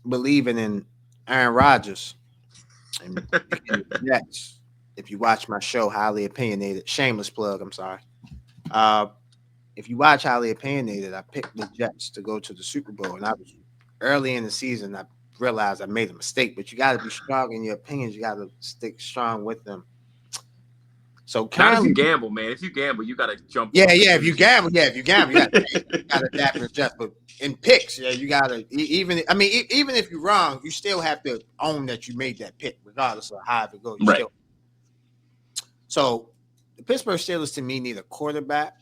believing in Aaron Rodgers and the Jets. If you watch my show, Highly Opinionated, shameless plug, I'm sorry. If you watch Highly Opinionated, I picked the Jets to go to the Super Bowl, and I was early in the season. I realized I made a mistake, but you got to be strong in your opinions. You got to stick strong with them. So not if you gamble, man. If you gamble, you got to jump. Yeah. If you gamble, you got to adapt and adjust. But in picks, you got to even if you're wrong, you still have to own that you made that pick, regardless of how it goes. Right. So the Pittsburgh Steelers to me need a quarterback.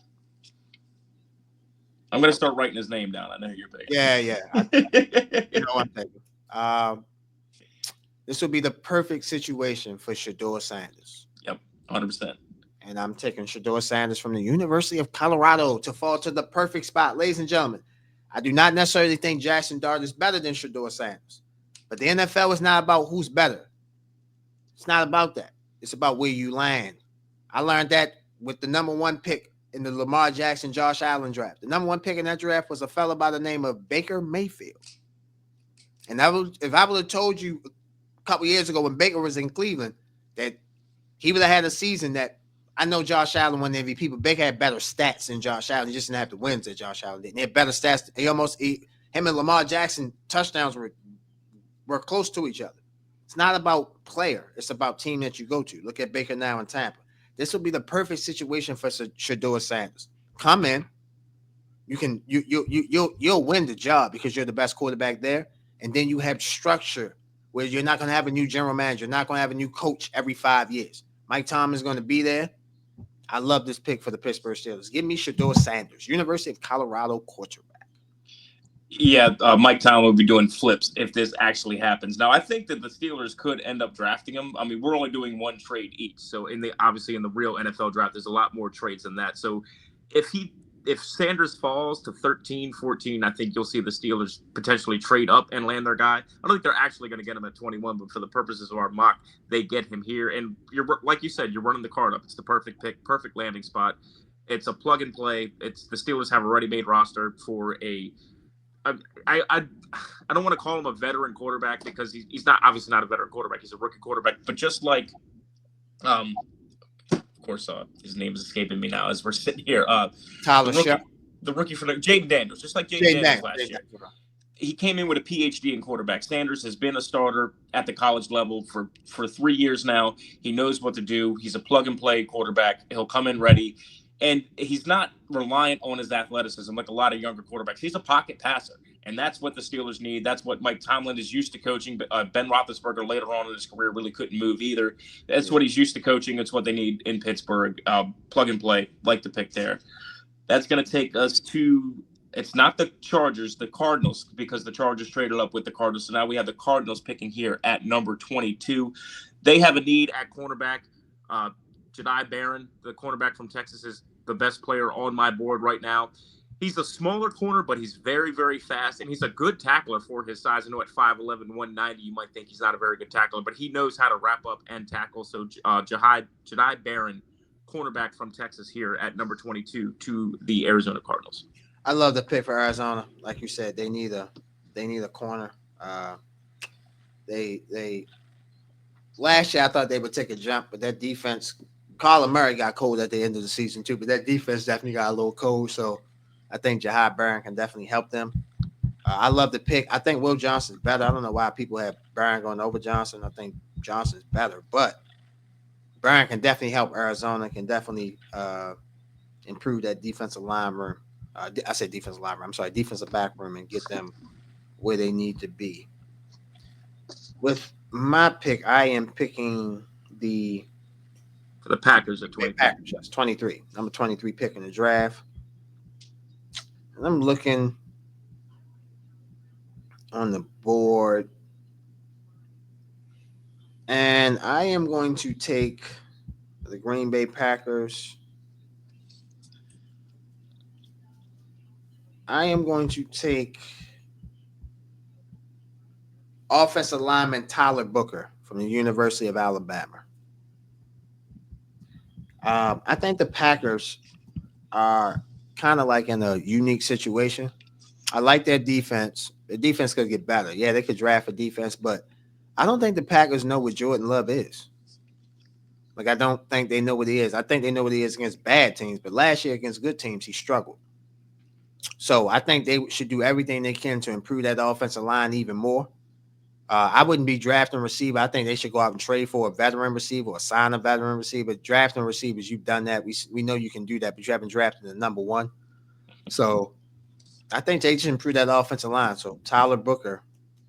I'm going to start writing his name down. I know you're picking. Yeah. You know what I'm thinking. This will be the perfect situation for Shedeur Sanders. Yep, 100%. And I'm taking Shedeur Sanders from the University of Colorado to fall to the perfect spot. Ladies and gentlemen, I do not necessarily think Jackson Dart is better than Shedeur Sanders. But the NFL is not about who's better. It's not about that. It's about where you land. I learned that with the number 1 pick in the Lamar Jackson, Josh Allen draft. The number 1 pick in that draft was a fella by the name of Baker Mayfield. And if I would have told you a couple years ago when Baker was in Cleveland that he would have had a season that I know Josh Allen won the MVP, but Baker had better stats than Josh Allen. He just didn't have the wins that Josh Allen did. He had better stats. Him and Lamar Jackson touchdowns were close to each other. It's not about player. It's about team that you go to. Look at Baker now in Tampa. This will be the perfect situation for Shedeur Sanders. Come in. You'll win the job because you're the best quarterback there. And then you have structure where you're not going to have a new general manager. You're not going to have a new coach every 5 years. Mike Tomlin is going to be there. I love this pick for the Pittsburgh Steelers. Give me Shedeur Sanders, University of Colorado quarterback. Yeah, Mike Tomlin will be doing flips if this actually happens. Now, I think that the Steelers could end up drafting him. I mean, we're only doing 1 trade each. So obviously in the real NFL draft, there's a lot more trades than that. So if Sanders falls to 13, 14, I think you'll see the Steelers potentially trade up and land their guy. I don't think they're actually going to get him at 21, but for the purposes of our mock, they get him here. And like you said, you're running the card up. It's the perfect pick, perfect landing spot. It's a plug and play. It's the Steelers have a ready-made roster for I don't want to call him a veteran quarterback because he's not obviously not a veteran quarterback. He's a rookie quarterback, but just like, of course, his name is escaping me now as we're sitting here. Tyler Shep, the rookie for Jayden Daniels, just like Jayden Daniels last year. He came in with a PhD in quarterback. Sanders has been a starter at the college level for 3 years now. He knows what to do. He's a plug and play quarterback. He'll come in ready. And he's not reliant on his athleticism like a lot of younger quarterbacks. He's a pocket passer, and that's what the Steelers need. That's what Mike Tomlin is used to coaching. Ben Roethlisberger later on in his career really couldn't move either. That's what he's used to coaching. It's what they need in Pittsburgh. Plug and play, like the pick there. That's going to take us to – it's not the Chargers, the Cardinals, because the Chargers traded up with the Cardinals. So now we have the Cardinals picking here at number 22. They have a need at cornerback. Jedi Barron, the cornerback from Texas, is the best player on my board right now. He's a smaller corner, but he's very, very fast, and he's a good tackler for his size. I know at 5'11", 190, you might think he's not a very good tackler, but he knows how to wrap up and tackle. So Jedi Barron, cornerback from Texas here at number 22 to the Arizona Cardinals. I love the pick for Arizona. Like you said, they need a corner. They last year I thought they would take a jump, but that defense Kyler Murray got cold at the end of the season too, but that defense definitely got a little cold. So I think Jahai Barron can definitely help them. I love the pick. I think Will Johnson's better. I don't know why people have Barron going over Johnson. I think Johnson's better, but Barron can definitely help Arizona. Can definitely improve that defensive line room. I said defensive line room. I'm sorry, defensive back room, and get them where they need to be. With my pick, I am picking for the Packers at 23. Packers, yes, 23. Number 23 pick in the draft. And I'm looking on the board, and I am going to take the Green Bay Packers. I am going to take offensive lineman Tyler Booker from the University of Alabama. I think the Packers are kind of like in a unique situation. I like their defense. The defense could get better. Yeah, they could draft a defense, but I don't think the Packers know what Jordan Love is. Like, I don't think they know what he is. I think they know what he is against bad teams, but last year against good teams, he struggled. So I think they should do everything they can to improve that offensive line even more. I wouldn't be drafting a receiver. I think they should go out and trade for a veteran receiver or sign a veteran receiver. Drafting receivers, you've done that. We know you can do that, but you haven't drafted the number one. So I think they should improve that offensive line. So Tyler Booker,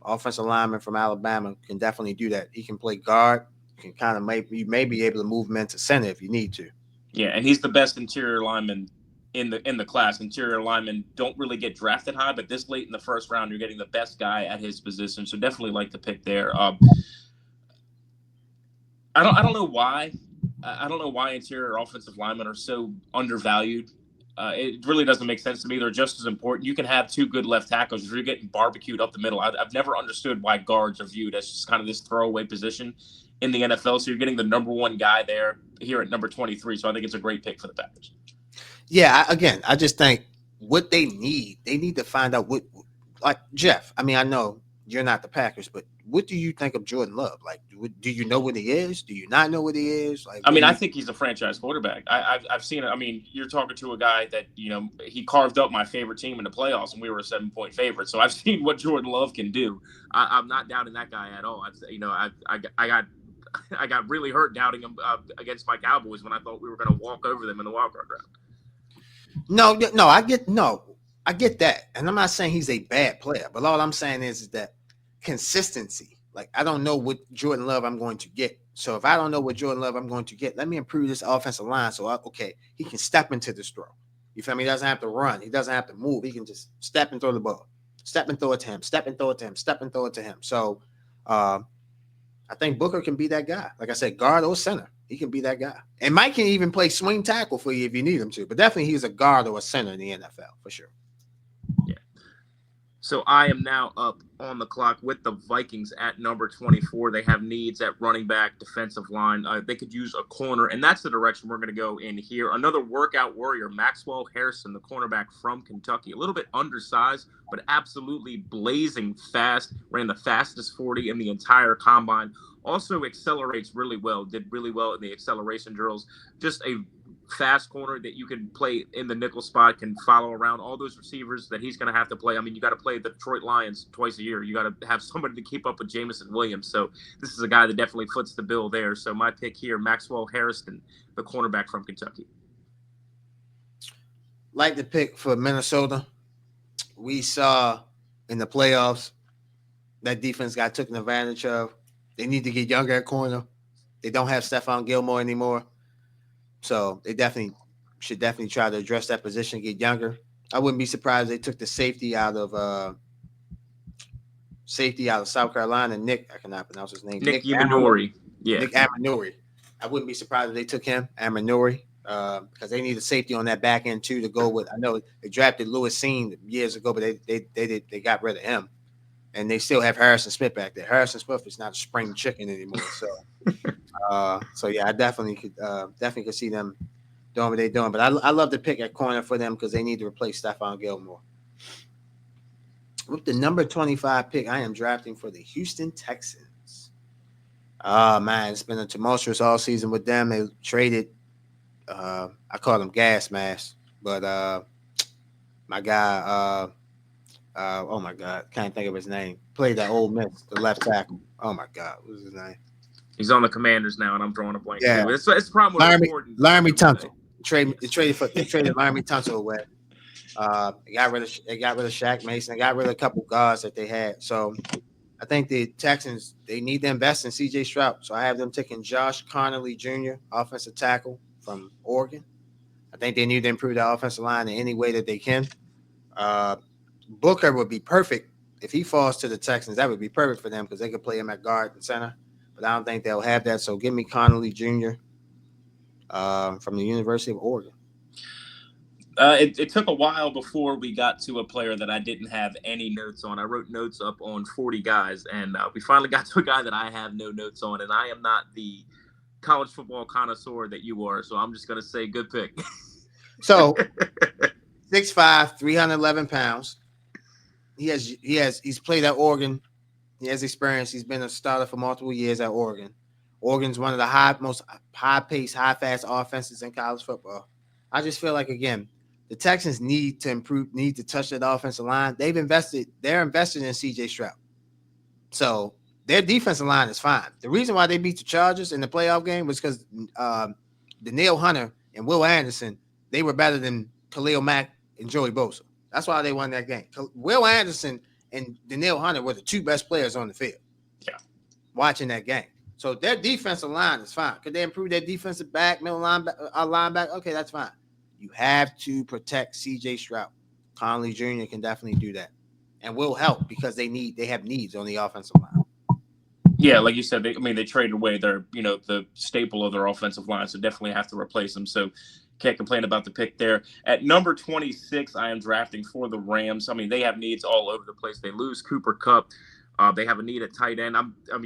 offensive lineman from Alabama, can definitely do that. He can play guard. You can kind of you may be able to move him into center if you need to. Yeah, and he's the best interior lineman in the class. Interior linemen don't really get drafted high, but this late in the first round, you're getting the best guy at his position. So definitely like the pick there. I don't know why. I don't know why interior offensive linemen are so undervalued. It really doesn't make sense to me. They're just as important. You can have two good left tackles if you're getting barbecued up the middle. I've never understood why guards are viewed as just kind of this throwaway position in the NFL. So you're getting the number one guy there here at number 23. So I think it's a great pick for the Packers. Yeah, I just think what they need to find out what, like Jeff, I mean, I know you're not the Packers, but what do you think of Jordan Love? Like, do you know what he is? Do you not know what he is? Like, I mean, I think he's a franchise quarterback. I've seen it. I mean, you're talking to a guy that, he carved up my favorite team in the playoffs, and we were a 7-point favorite. So I've seen what Jordan Love can do. I'm not doubting that guy at all. I got really hurt doubting him against my Cowboys when I thought we were going to walk over them in the wild card round. No, I get that, and I'm not saying he's a bad player, but all I'm saying is that consistency. Like, I don't know what Jordan Love I'm going to get. So if I don't know what Jordan Love I'm going to get, let me improve this offensive line. So he can step into this throw. You feel me? He doesn't have to run. He doesn't have to move. He can just step and throw the ball. Step and throw it to him. Step and throw it to him. Step and throw it to him. So I think Booker can be that guy. Like I said, guard or center. He can be that guy. And Mike can even play swing tackle for you if you need him to. But definitely he's a guard or a center in the NFL for sure. Yeah. So I am now up on the clock with the Vikings at number 24. They have needs at running back, defensive line. They could use a corner, and that's the direction we're going to go in here. Another workout warrior, Maxwell Harrison, the cornerback from Kentucky. A little bit undersized, but absolutely blazing fast. Ran the fastest 40 in the entire combine. Also accelerates really well, did really well in the acceleration drills. Just a fast corner that you can play in the nickel spot, can follow around all those receivers that he's going to have to play. I mean, you got to play the Detroit Lions twice a year. You got to have somebody to keep up with Jameson Williams. So this is a guy that definitely foots the bill there. So my pick here, Maxwell Harrison, the cornerback from Kentucky. Like the pick for Minnesota. We saw in the playoffs that defense got taken advantage of. They need to get younger at corner. They don't have Stephon Gilmore anymore. So they should try to address that position, get younger. I wouldn't be surprised if they took the safety out of South Carolina. Nick, I cannot pronounce his name. Nick Amendola. Yeah. Nick Amendola. I wouldn't be surprised if they took him, Amendola, because they need a safety on that back end too to go with. I know they drafted Lewis Seen years ago, but they got rid of him. And they still have Harrison Smith back there. Harrison Smith is not a spring chicken anymore. So yeah, I definitely could see them doing what they're doing. But I love the pick at corner for them because they need to replace Stephon Gilmore. With the number 25 pick, I am drafting for the Houston Texans. Oh man, it's been a tumultuous all season with them. They traded I call him gas mask, but my guy, oh my God, can't think of his name. Played that Ole Miss, the left tackle. Oh my God, what was his name? He's on the Commanders now, and I'm drawing a blank Yeah, too. It's a problem with Laramie reporting Laramie every day. Tunsil. They traded Laramie Tunsil away. They got rid of Shaq Mason. They got rid of a couple guards that they had. So I think the Texans, they need to invest in CJ Stroud. So I have them taking Josh Connolly Jr., offensive tackle from Oregon. I think they need to improve the offensive line in any way that they can. Uh, Booker would be perfect if he falls to the Texans. That would be perfect for them because they could play him at guard and center. But I don't think they'll have that. So give me Connolly Jr. From the University of Oregon. It took a while before we got to a player that I didn't have any notes on. I wrote notes up on 40 guys, and we finally got to a guy that I have no notes on, and I am not the college football connoisseur that you are, so I'm just going to say good pick. So 6'5", 311 pounds. He's played at Oregon. He has experience. He's been a starter for multiple years at Oregon. Oregon's one of the most high-paced, high-fast offenses in college football. I just feel like, again, the Texans need to touch that offensive line. They're invested in CJ Stroud. So their defensive line is fine. The reason why they beat the Chargers in the playoff game was because Danielle Hunter and Will Anderson, they were better than Khalil Mack and Joey Bosa. That's why they won that game. Will Anderson and Danielle Hunter were the two best players on the field. Yeah. Watching that game. So their defensive line is fine. Could they improve their defensive back, middle linebacker? Okay, that's fine. You have to protect CJ Stroud. Connolly Jr. can definitely do that. And will help because they have needs on the offensive line. Yeah, like you said, they traded away their, the staple of their offensive line, so definitely have to replace them. So can't complain about the pick there. At number 26, I am drafting for the Rams. I mean, they have needs all over the place. They lose Cooper Kupp. They have a need at tight end.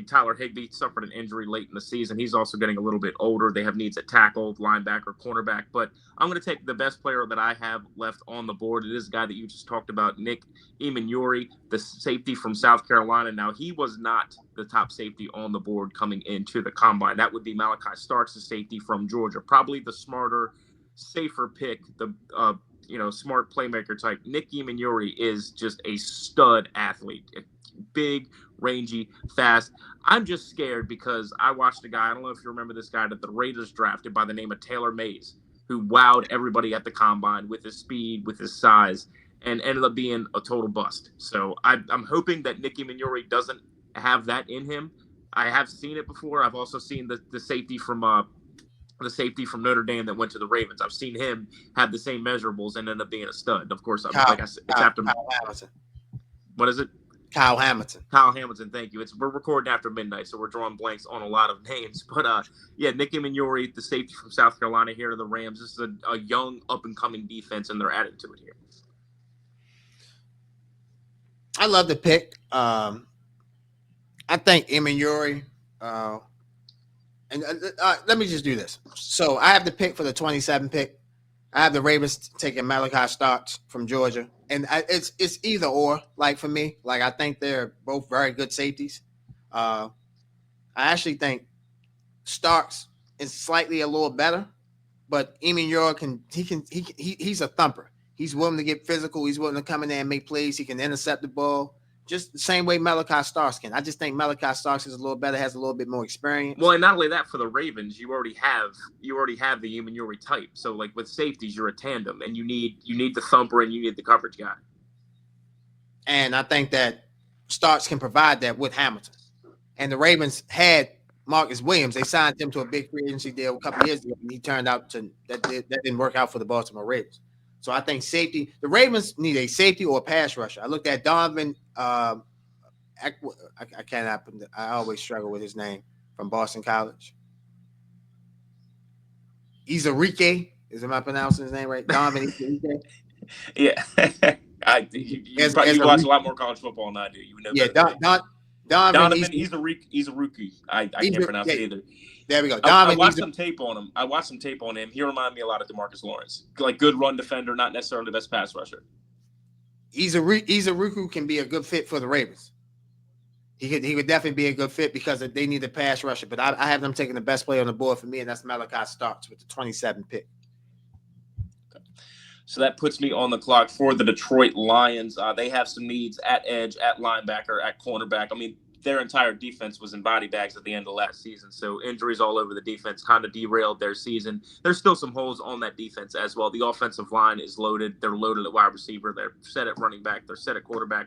Tyler Higbee suffered an injury late in the season. He's also getting a little bit older. They have needs at tackle, linebacker, cornerback. But I'm going to take the best player that I have left on the board. It is a guy that you just talked about, Nick Emmanwori, the safety from South Carolina. Now, he was not the top safety on the board coming into the combine. That would be Malachi Starks, the safety from Georgia. Probably the smarter, safer pick, the smart playmaker type. Nick Emmanwori is just a stud athlete. Big, rangy, fast. I'm just scared because I watched a guy, I don't know if you remember this guy that the Raiders drafted by the name of Taylor Mays, who wowed everybody at the combine with his speed, with his size, and ended up being a total bust. So I'm hoping that Nick Emmanwori doesn't have that in him. I have seen it before. I've also seen the safety from Notre Dame that went to the Ravens. I've seen him have the same measurables and end up being a stud. Of course, like I said, it's after Kyle Hamilton. What is it? Kyle Hamilton. Kyle Hamilton, thank you. We're recording after midnight, so we're drawing blanks on a lot of names. But Nick Emmanwori, the safety from South Carolina here to the Rams. This is a young, up-and-coming defense, and they're adding to it here. I love the pick. I think Emmanwori, and let me just do this. So I have the pick for the 27 pick. I have the Ravens taking Malachi Starks from Georgia. And it's either or, like, for me. Like, I think they're both very good safeties. I actually think Starks is slightly a little better, but Emmanwori he's a thumper. He's willing to get physical. He's willing to come in there and make plays. He can intercept the ball just the same way Malachi Starks can. I just think Malachi Starks is a little better, has a little bit more experience. Well, and not only that, for the Ravens, you already have the Emmanwori type. So, like, with safeties, you're a tandem, and you need the thumper and you need the coverage guy. And I think that Starks can provide that with Hamilton. And the Ravens had Marcus Williams. They signed him to a big free agency deal a couple years ago, and he turned out that didn't work out for the Baltimore Ravens. So I think safety. The Ravens need a safety or a pass rusher. I looked at Donovan. I cannot. I always struggle with his name from Boston College. Izarike. Am I pronouncing his name right? Donovan Izarike. Yeah. You watch a lot more college football than I do. You know. Yeah, Donovan Izarike. I can't pronounce it either. There we go. I watched some tape on him. He reminded me a lot of DeMarcus Lawrence. Like, good run defender, not necessarily the best pass rusher. Izarike can be a good fit for the Ravens. He would definitely be a good fit because they need a pass rusher. But I have them taking the best player on the board for me, and that's Malachi Starks with the 27 pick. So that puts me on the clock for the Detroit Lions. They have some needs at edge, at linebacker, at cornerback. I mean, their entire defense was in body bags at the end of last season. So injuries all over the defense kind of derailed their season. There's still some holes on that defense as well. The offensive line is loaded. They're loaded at wide receiver. They're set at running back. They're set at quarterback,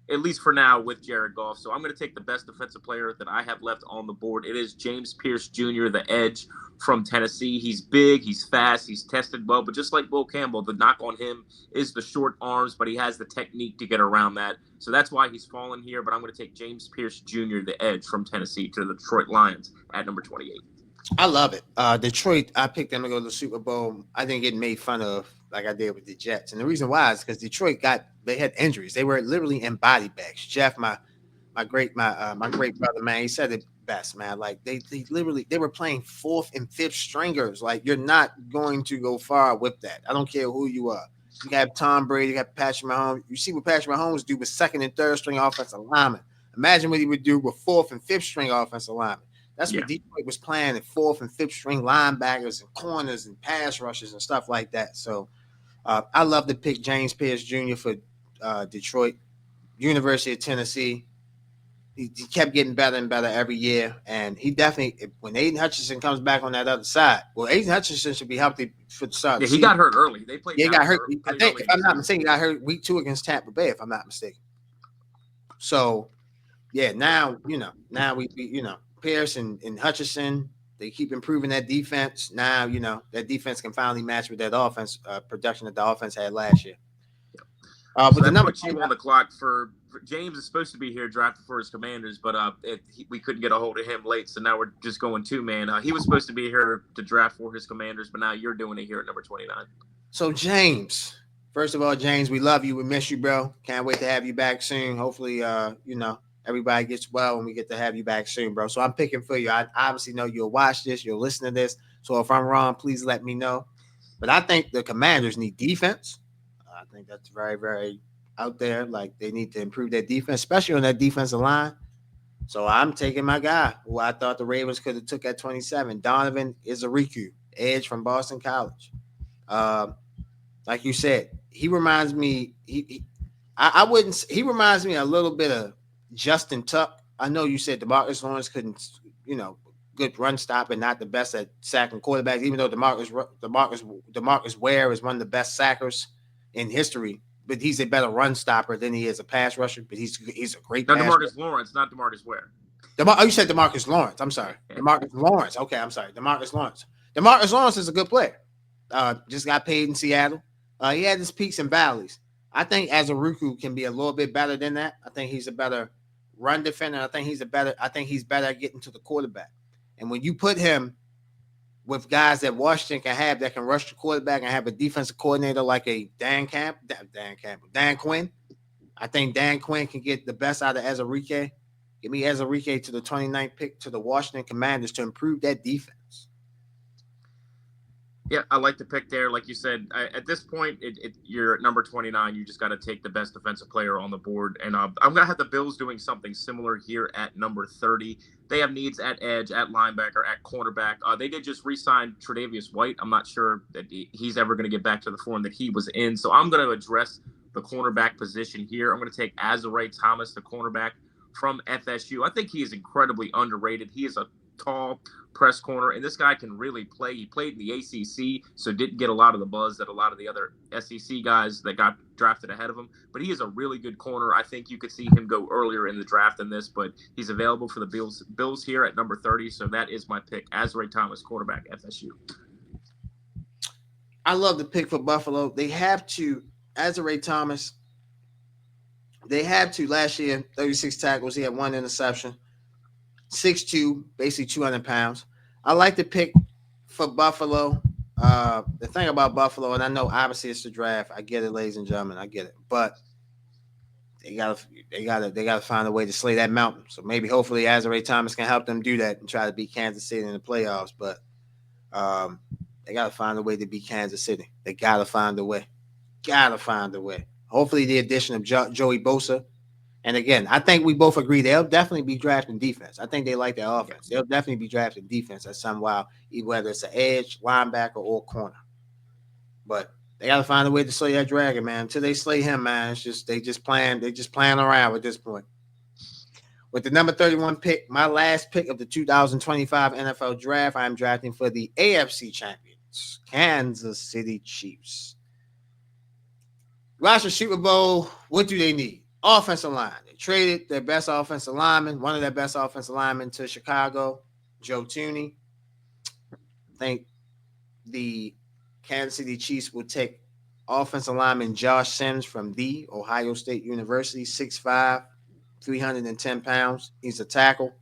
at least for now, with Jared Goff. So I'm going to take the best defensive player that I have left on the board. It is James Pierce Jr., the edge from Tennessee. He's big, he's fast, he's tested well, but just like Will Campbell, the knock on him is the short arms, but he has the technique to get around that. So that's why he's fallen here, but I'm going to take James Pierce Jr., the edge from Tennessee, to the Detroit Lions at number 28. I love it. Detroit, I picked them to go to the Super Bowl. I didn't get made fun of like I did with the Jets. And the reason why is because Detroit they had injuries. They were literally in body bags. Jeff, my great brother, man, he said it best, man. Like they were playing fourth and fifth stringers. Like you're not going to go far with that. I don't care who you are. You got Tom Brady, you got Patrick Mahomes. You see what Patrick Mahomes do with second and third string offensive linemen. Imagine what he would do with fourth and fifth string offensive linemen. That's what Detroit was playing at fourth and fifth string linebackers and corners and pass rushers and stuff like that. So I love to pick James Pierce Jr. for Detroit, University of Tennessee. He kept getting better and better every year. And he definitely, when Aiden Hutchinson comes back on that other side, well, Aiden Hutchinson should be healthy for the start. Yeah, he got hurt early. They played. Yeah, he got hurt. I think, if I'm not mistaken, he got hurt week 2 against Tampa Bay, if I'm not mistaken. So, yeah, now we Pierce and Hutchinson, they keep improving that defense. Now, that defense can finally match with that offense production that the offense had last year. But the number two on the clock for James is supposed to be here drafted for his Commanders, but we couldn't get a hold of him late, so now we're just going 2-man. He was supposed to be here to draft for his Commanders, but now you're doing it here at number 29. So, James, first of all, James, we love you. We miss you, bro. Can't wait to have you back soon. Hopefully, everybody gets well and we get to have you back soon, bro. So I'm picking for you. I obviously know you'll watch this, you'll listen to this. So if I'm wrong, please let me know. But I think the Commanders need defense. I think that's very, very out there. Like they need to improve their defense, especially on that defensive line. So I'm taking my guy, who I thought the Ravens could have took at 27, Donovan Izariku, edge from Boston College. Like you said, he reminds me. He reminds me a little bit of Justin Tuck. I know you said DeMarcus Lawrence couldn't, good run stop and not the best at sacking quarterbacks, even though DeMarcus Ware is one of the best sackers in history, but he's a better run stopper than he is a pass rusher, but he's a great pass DeMarcus rusher. Lawrence, not DeMarcus Ware. You said DeMarcus Lawrence. I'm sorry. Yeah. DeMarcus Lawrence. Okay, I'm sorry. DeMarcus Lawrence. DeMarcus Lawrence is a good player. Just got paid in Seattle. He had his peaks and valleys. I think Izariku can be a little bit better than that. I think he's a better run defender. I think he's better at getting to the quarterback. And when you put him with guys that Washington can have that can rush the quarterback and have a defensive coordinator like a Dan Quinn, I think Dan Quinn can get the best out of Izariku. Give me Izariku to the 29th pick to the Washington Commanders to improve that defense. Yeah, I like the pick there. Like you said, at this point, you're at number 29. You just got to take the best defensive player on the board. And I'm going to have the Bills doing something similar here at number 30. They have needs at edge, at linebacker, at cornerback. They did just re-sign Tre'Davious White. I'm not sure that he's ever going to get back to the form that he was in. So I'm going to address the cornerback position here. I'm going to take Azareye'h Thomas, the cornerback from FSU. I think he is incredibly underrated. He is a tall press corner, and this guy can really play. He played in the ACC, so didn't get a lot of the buzz that a lot of the other SEC guys that got drafted ahead of him, but he is a really good corner. I think you could see him go earlier in the draft than this, but he's available for the Bills here at number 30, so that is my pick. Azareye'h Thomas, quarterback, FSU. I love the pick for Buffalo. They have to, Azareye'h Thomas, they have to. Last year, 36 tackles. He had 1 interception. 6'2", basically 200 pounds. I like to pick for Buffalo. The thing about Buffalo, and I know obviously it's the draft. I get it, ladies and gentlemen. I get it, but they gotta find a way to slay that mountain. So maybe, hopefully, Azareye'h Thomas can help them do that and try to beat Kansas City in the playoffs. But they gotta find a way to beat Kansas City. They gotta find a way. Hopefully, the addition of Joey Bosa And again, I think we both agree they'll definitely be drafting defense. I think they like their Yeah. offense. They'll definitely be drafting defense at some while, whether it's an edge, linebacker, or corner. But they got to find a way to slay that dragon, man. Until they slay him, man, it's just they just playing around at this point. With the number 31 pick, my last pick of the 2025 NFL Draft, I am drafting for the AFC champions, Kansas City Chiefs. Last Super Bowl, what do they need? Offensive line. They traded their best offensive lineman, one of their best offensive linemen to Chicago, Joe Thuney. I think the Kansas City Chiefs will take offensive lineman Josh Sims from the Ohio State University, 6'5", 310 pounds. He's a tackle.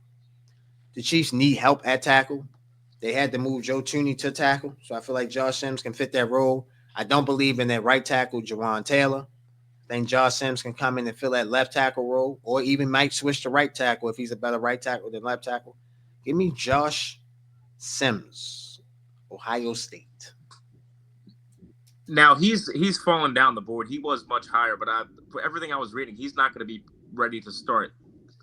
The Chiefs need help at tackle. They had to move Joe Thuney to tackle, so I feel like Josh Sims can fit that role. I don't believe in that right tackle, Jawan Taylor. I think Josh Sims can come in and fill that left tackle role, or even might switch to right tackle if he's a better right tackle than left tackle. Give me Josh Sims, Ohio State. Now he's fallen down the board. He was much higher, but for everything I was reading, he's not going to be ready to start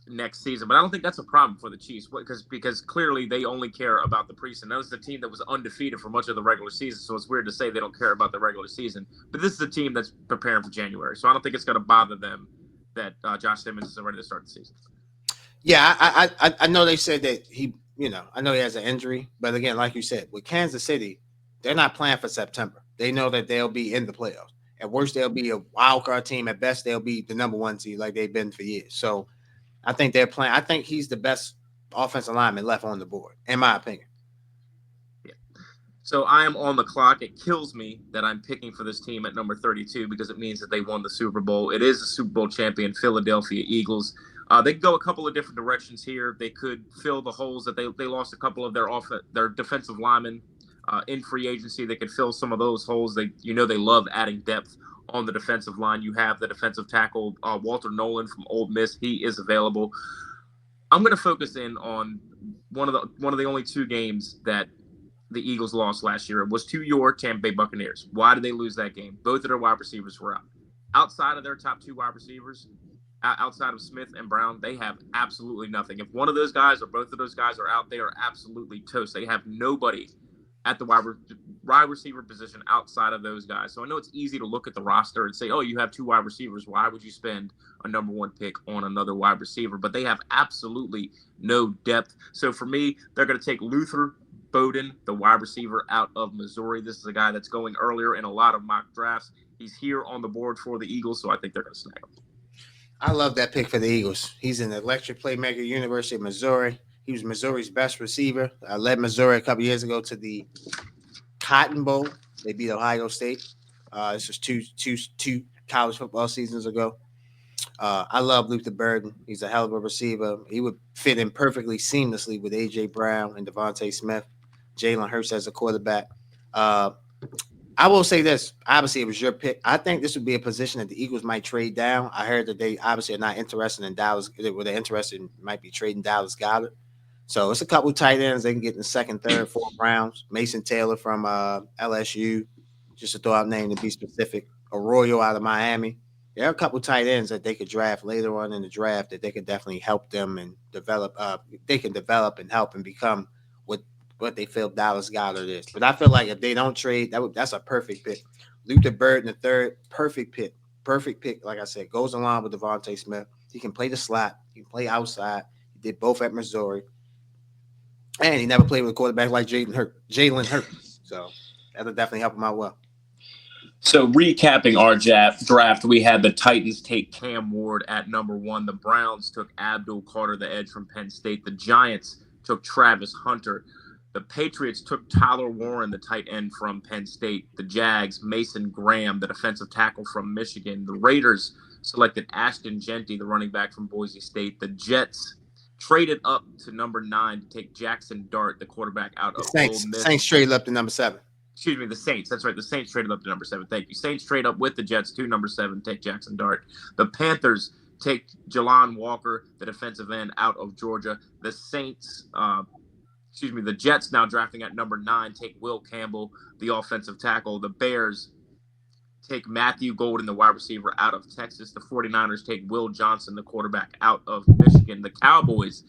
next season. But I don't think that's a problem for the Chiefs because clearly they only care about the preseason. That was the team that was undefeated for much of the regular season, so it's weird to say they don't care about the regular season. But this is a team that's preparing for January, so I don't think it's going to bother them that Josh Simmons isn't ready to start the season. Yeah, I know they said that he, I know he has an injury, but again, like you said, with Kansas City, they're not playing for September. They know that they'll be in the playoffs. At worst, they'll be a wild card team. At best, they'll be the number one seed like they've been for years. So I think they're playing. I think he's the best offensive lineman left on the board, in my opinion. Yeah. So I am on the clock. It kills me that I'm picking for this team at number 32 because it means that they won the Super Bowl. It is the Super Bowl champion, Philadelphia Eagles. They could go a couple of different directions here. They could fill the holes that they lost a couple of their defensive linemen in free agency. They could fill some of those holes. They love adding depth on the defensive line. You have the defensive tackle Walter Nolan from Ole Miss. He is available. I'm going to focus in on one of the only two games that the Eagles lost last year. It was to your Tampa Bay Buccaneers. Why did they lose that game? Both of their wide receivers were out. Outside of their top two wide receivers, outside of Smith and Brown, they have absolutely nothing. If one of those guys or both of those guys are out, they are absolutely toast. They have nobody at the wide receiver position outside of those guys. So I know it's easy to look at the roster and say, oh, you have two wide receivers. Why would you spend a number one pick on another wide receiver? But they have absolutely no depth. So for me, they're going to take Luther Bowden, the wide receiver out of Missouri. This is a guy that's going earlier in a lot of mock drafts. He's here on the board for the Eagles, so I think they're going to snag him. I love that pick for the Eagles. He's an electric playmaker, University of Missouri. He was Missouri's best receiver. I led Missouri a couple years ago to the Cotton Bowl. They beat Ohio State. This was two college football seasons ago. I love Luther Burden. He's a hell of a receiver. He would fit in perfectly seamlessly with A.J. Brown and Devontae Smith, Jalen Hurts as a quarterback. I will say this. Obviously, it was your pick. I think this would be a position that the Eagles might trade down. I heard that they obviously are not interested in Dallas. They're interested in might be trading Dallas Goedert. So it's a couple of tight ends they can get in the second, third, fourth rounds. Mason Taylor from LSU, just to throw out a name to be specific. Arroyo out of Miami. There are a couple of tight ends that they could draft later on in the draft that they could definitely help them and develop. They can develop and help and become what they feel Dallas Goedert is. But I feel like if they don't trade, that's a perfect pick. Luther Burden, the third, perfect pick. Perfect pick, like I said, goes along with Devontae Smith. He can play the slot. He can play outside. He did both at Missouri. And he never played with a quarterback like Jalen Hurts. So that'll definitely help him out well. So recapping our draft, we had the Titans take Cam Ward at number 1. The Browns took Abdul Carter, the edge from Penn State. The Giants took Travis Hunter. The Patriots took Tyler Warren, the tight end from Penn State. The Jags, Mason Graham, the defensive tackle from Michigan. The Raiders selected Ashton Jeanty, the running back from Boise State. The Jets traded up to number 9 to take Jackson Dart, the quarterback out of Ole Miss. Saints traded up to number 7. Excuse me, the Saints. That's right. The Saints traded up to number 7. Thank you. Saints trade up with the Jets to number 7, take Jackson Dart. The Panthers take Jalon Walker, the defensive end out of Georgia. The the Jets now drafting at number 9 take Will Campbell, the offensive tackle. The Bears take Matthew Golden, the wide receiver out of Texas. The 49ers take Will Johnson, the quarterback out of Michigan. The Cowboys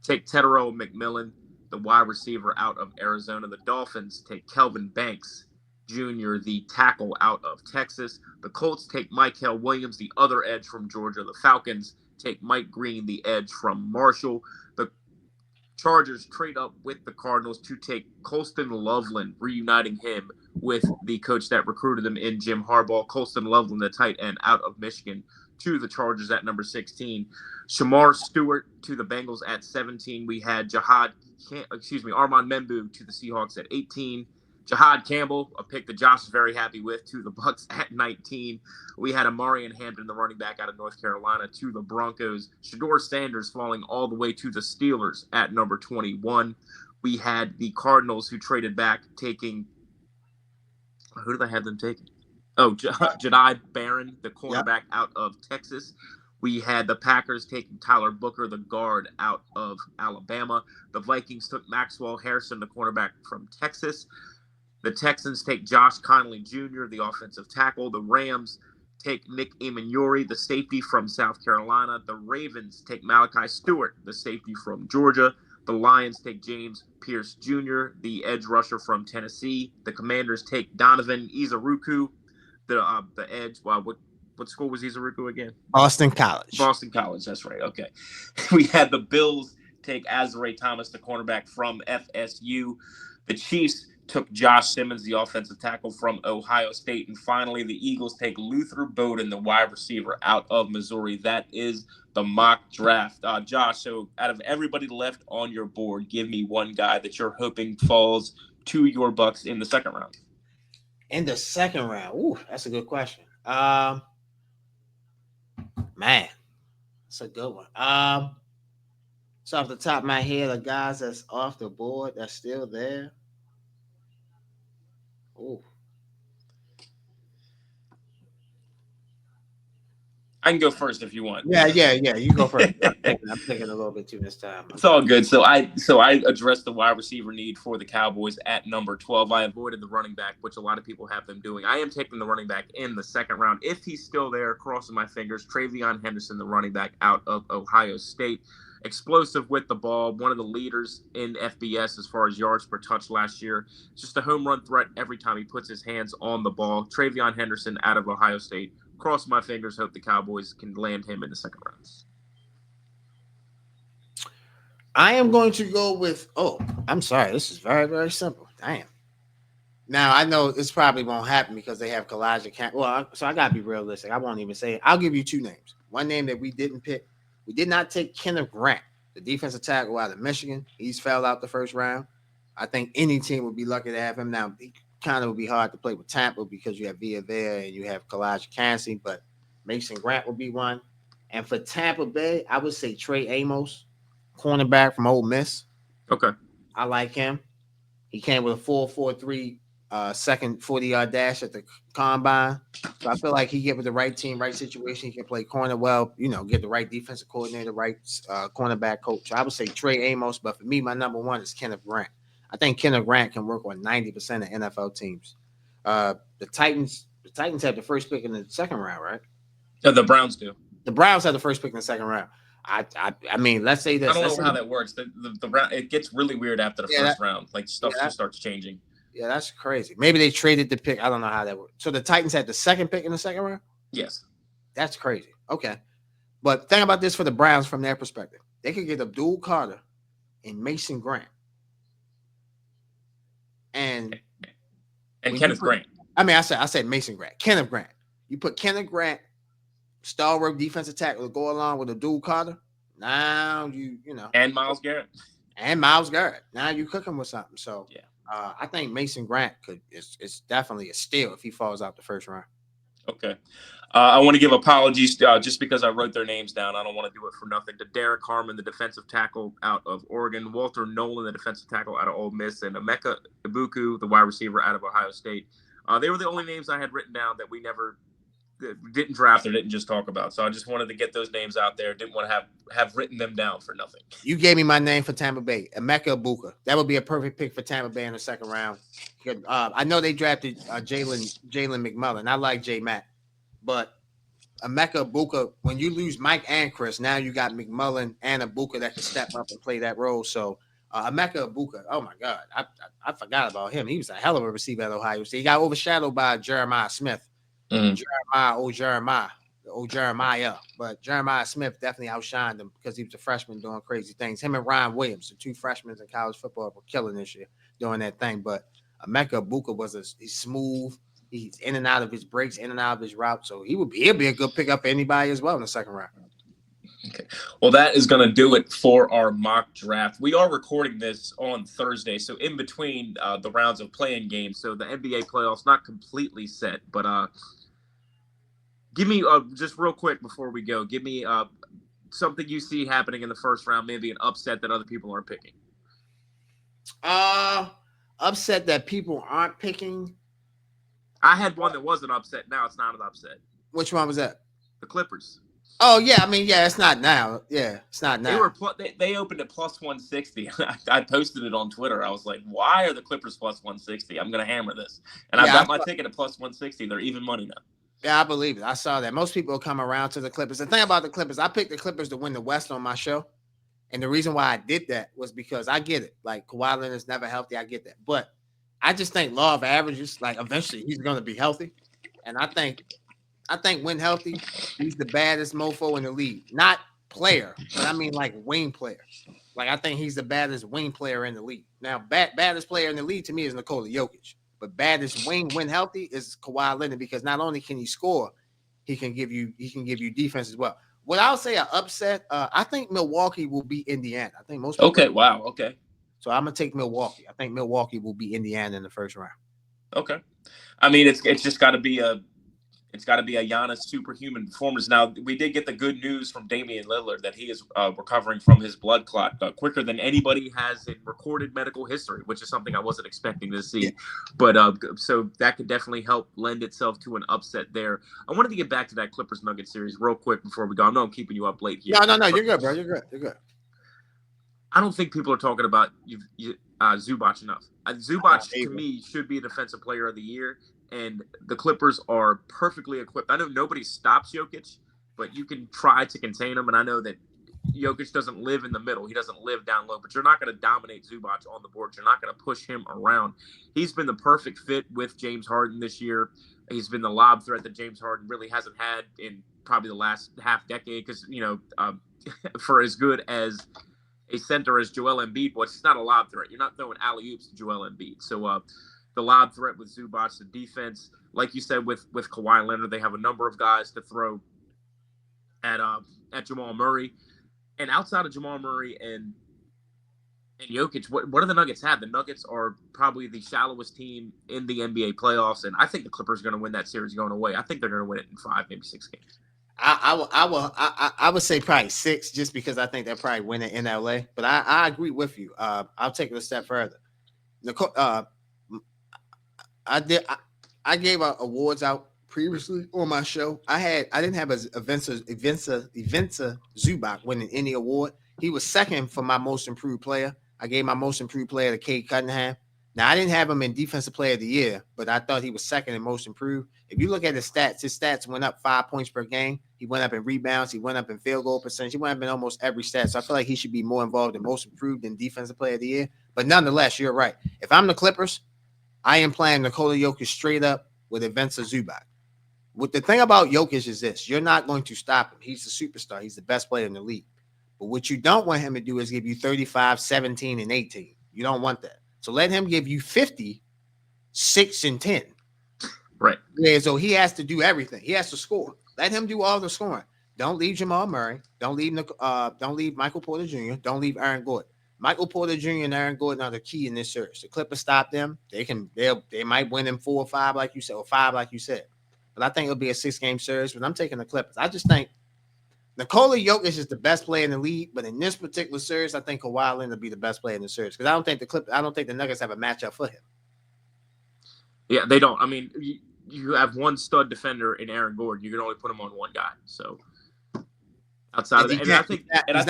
take Tedero McMillan, the wide receiver out of Arizona. The Dolphins take Kelvin Banks Jr., the tackle out of Texas. The Colts take Michael Williams, the other edge from Georgia. The Falcons take Mike Green, the edge from Marshall. The Chargers trade up with the Cardinals to take Colston Loveland, reuniting him with the coach that recruited him in Jim Harbaugh. Colston Loveland, the tight end out of Michigan, to the Chargers at number 16. Shamar Stewart to the Bengals at 17. We had Armand Membu to the Seahawks at 18. Jahad Campbell, a pick that Josh is very happy with, to the Bucks at 19. We had Amarian Hampton, the running back out of North Carolina, to the Broncos. Shedeur Sanders falling all the way to the Steelers at number 21. We had the Cardinals, who traded back, taking – who did I have them taking? Oh, Jedi Barron, the cornerback out of Texas. We had the Packers taking Tyler Booker, the guard out of Alabama. The Vikings took Maxwell Harrison, the cornerback from Texas. The Texans take Josh Connolly Jr., the offensive tackle. The Rams take Nick Emmanuri, the safety from South Carolina. The Ravens take Malachi Stewart, the safety from Georgia. The Lions take James Pierce Jr., the edge rusher from Tennessee. The Commanders take Donovan Izaruku, the edge. Wow, what school was Izaruku again? Boston College. Boston College, that's right. Okay. We had the Bills take Azare Thomas, the cornerback from FSU. The Chiefs took Josh Simmons, the offensive tackle from Ohio State. And finally, the Eagles take Luther Bowden, the wide receiver out of Missouri. That is the mock draft. Josh, so out of everybody left on your board, give me one guy that you're hoping falls to your Bucks in the second round. In the second round? Ooh, that's a good question. Man, that's a good one. So off the top of my head, the guys that's off the board that's still there. Ooh. I can go first if you want. Yeah. You go first. I'm thinking a little bit too much time. It's all good. So I addressed the wide receiver need for the Cowboys at number 12. I avoided the running back, which a lot of people have them doing. I am taking the running back in the second round. If he's still there, crossing my fingers, Travion Henderson, the running back out of Ohio State. Explosive with the ball, one of the leaders in FBS as far as yards per touch last year. Just a home run threat every time he puts his hands on the ball. Travion Henderson out of Ohio State. Cross my fingers, hope the Cowboys can land him in the second round. I am going to go with, I'm sorry. This is very, very simple. Damn. Now, I know this probably won't happen because they have Kalijah. So I got to be realistic. I won't even say it. I'll give you two names. One name that we didn't pick. We did not take Kenneth Grant, the defensive tackle out of Michigan. He's fell out the first round. I think any team would be lucky to have him. Now, he kind of would be hard to play with Tampa because you have Villa there and you have Kalijah Cansey, but Mason Grant would be one. And for Tampa Bay, I would say Trey Amos, cornerback from Ole Miss. Okay. I like him. He came with a 4.43 second 40-yard dash at the combine. So I feel like he get with the right team, right situation. He can play corner well, get the right defensive coordinator, right cornerback coach. So I would say Trey Amos, but for me, my number one is Kenneth Grant. I think Kenneth Grant can work on 90% of NFL teams. The Titans have the first pick in the second round, right? Yeah, the Browns do. The Browns have the first pick in the second round. I mean, let's say this. I don't know how that works. The it gets really weird after the first round. Like stuff just starts changing. Yeah, that's crazy. Maybe they traded the pick. I don't know how that works. So the Titans had the second pick in the second round? Yes. That's crazy. Okay. But think about this for the Browns from their perspective. They could get Abdul Carter and Mason Grant. And Kenneth Grant. I mean, I said Mason Grant. Kenneth Grant. You put Kenneth Grant, stalwart defensive tackle, to go along with Abdul Carter. Now you know. And Myles Garrett. Now you cooking with something. So yeah. I think Mason Grant it's definitely a steal if he falls out the first round. Okay. I want to give apologies just because I wrote their names down. I don't want to do it for nothing. To Derek Harmon, the defensive tackle out of Oregon, Walter Nolan, the defensive tackle out of Ole Miss, and Emeka Ibuku, the wide receiver out of Ohio State. They were the only names I had written down that we never didn't draft or didn't just talk about. So I just wanted to get those names out there. Didn't want to have written them down for nothing. You gave me my name for Tampa Bay, Emeka Ibuka. That would be a perfect pick for Tampa Bay in the second round. I know they drafted Jalen McMullen. I like J Mac, but Emeka Ibuka, when you lose Mike and Chris, now you got McMullen and Ibuka that can step up and play that role. So Emeka Ibuka, oh my God, I forgot about him. He was a hell of a receiver at Ohio State. He got overshadowed by Jeremiah Smith. Jeremiah. But Jeremiah Smith definitely outshined him because he was a freshman doing crazy things. Him and Ryan Williams, the two freshmen in college football, were killing this year doing that thing. But Emeka Ibuka he's smooth. He's in and out of his breaks, in and out of his route. So he'll be a good pickup for anybody as well in the second round. Okay. Well, that is going to do it for our mock draft. We are recording this on Thursday, so in between the rounds of playing games. So the NBA playoffs not completely set, but give me just real quick before we go. Give me something you see happening in the first round, maybe an upset that other people aren't picking. Upset that people aren't picking. I had one that was an upset. Now it's not an upset. Which one was that? The Clippers. Oh yeah, I mean it's not now. Yeah, it's not now. They opened at plus 160. I posted it on Twitter. I was like, why are the Clippers plus 160? I'm gonna hammer this, and I've got my ticket at plus 160. They're even money now. Yeah, I believe it. I saw that. Most people come around to the Clippers. The thing about the Clippers, I picked the Clippers to win the West on my show, and the reason why I did that was because I get it. Like Kawhi Leonard's never healthy. I get that, but I just think law of averages. Like eventually he's gonna be healthy, and I think when healthy, he's the baddest mofo in the league. Not player, but I mean like wing player. Like I think he's the baddest wing player in the league. Now, baddest player in the league to me is Nikola Jokic, but baddest wing when healthy is Kawhi Leonard because not only can he score, he can give you defense as well. What I'll say an upset, I think Milwaukee will beat Indiana. I think most people. Okay, wow, okay. So I'm gonna take Milwaukee. I think Milwaukee will beat Indiana in the first round. Okay, I mean it's just got to be a. It's got to be a Giannis superhuman performance. Now, we did get the good news from Damian Lillard that he is recovering from his blood clot quicker than anybody has in recorded medical history, which is something I wasn't expecting to see. But so that could definitely help lend itself to an upset there. I wanted to get back to that Clippers-Nuggets series real quick before we go. I know I'm keeping you up late here. No, you're good, bro. You're good. I don't think people are talking about Zubac enough. Zubac, to me, should be a defensive player of the year. And the Clippers are perfectly equipped. I know nobody stops Jokic, but you can try to contain him. And I know that Jokic doesn't live in the middle. He doesn't live down low, but you're not going to dominate Zubac on the board. You're not going to push him around. He's been the perfect fit with James Harden this year. He's been the lob threat that James Harden really hasn't had in probably the last half decade because, for as good as a center as Joel Embiid was, it's not a lob threat. You're not throwing alley-oops to Joel Embiid. So, the lob threat with Zubac, the defense, like you said, with Kawhi Leonard, they have a number of guys to throw at Jamal Murray. And outside of Jamal Murray and Jokic, what do the Nuggets have? The Nuggets are probably the shallowest team in the NBA playoffs, and I think the Clippers are going to win that series going away. I think they're going to win it in 5, maybe 6 games. I would say probably 6, just because I think they'll probably win it in LA. But I agree with you. I'll take it a step further. I gave out awards out previously on my show. I didn't have Ivica Zubac winning any award. He was second for my most improved player. I gave my most improved player to Cade Cunningham. Now I didn't have him in defensive player of the year, but I thought he was second and most improved. If you look at his stats went up 5 points per game. He went up in rebounds. He went up in field goal percentage. He went up in almost every stat. So I feel like he should be more involved in most improved than defensive player of the year. But nonetheless, you're right. If I'm the Clippers, I am playing Nikola Jokic straight up with Ivica Zubac. What the thing about Jokic is this: you're not going to stop him. He's a superstar. He's the best player in the league. But what you don't want him to do is give you 35, 17, and 18. You don't want that. So let him give you 50, 6, and 10. Right. Yeah, so he has to do everything. He has to score. Let him do all the scoring. Don't leave Jamal Murray. Don't leave Michael Porter Jr. Don't leave Aaron Gordon. Michael Porter Jr. and Aaron Gordon are the key in this series. The Clippers stop them. They might win in 4 or 5, like you said, or 5, like you said. But I think it'll be a 6-game series. But I'm taking the Clippers. I just think Nikola Jokic is the best player in the league. But in this particular series, I think Kawhi Leonard will be the best player in the series because I don't think the Nuggets have a matchup for him. Yeah, they don't. I mean, you have one stud defender in Aaron Gordon. You can only put him on one guy. So outside of that, and I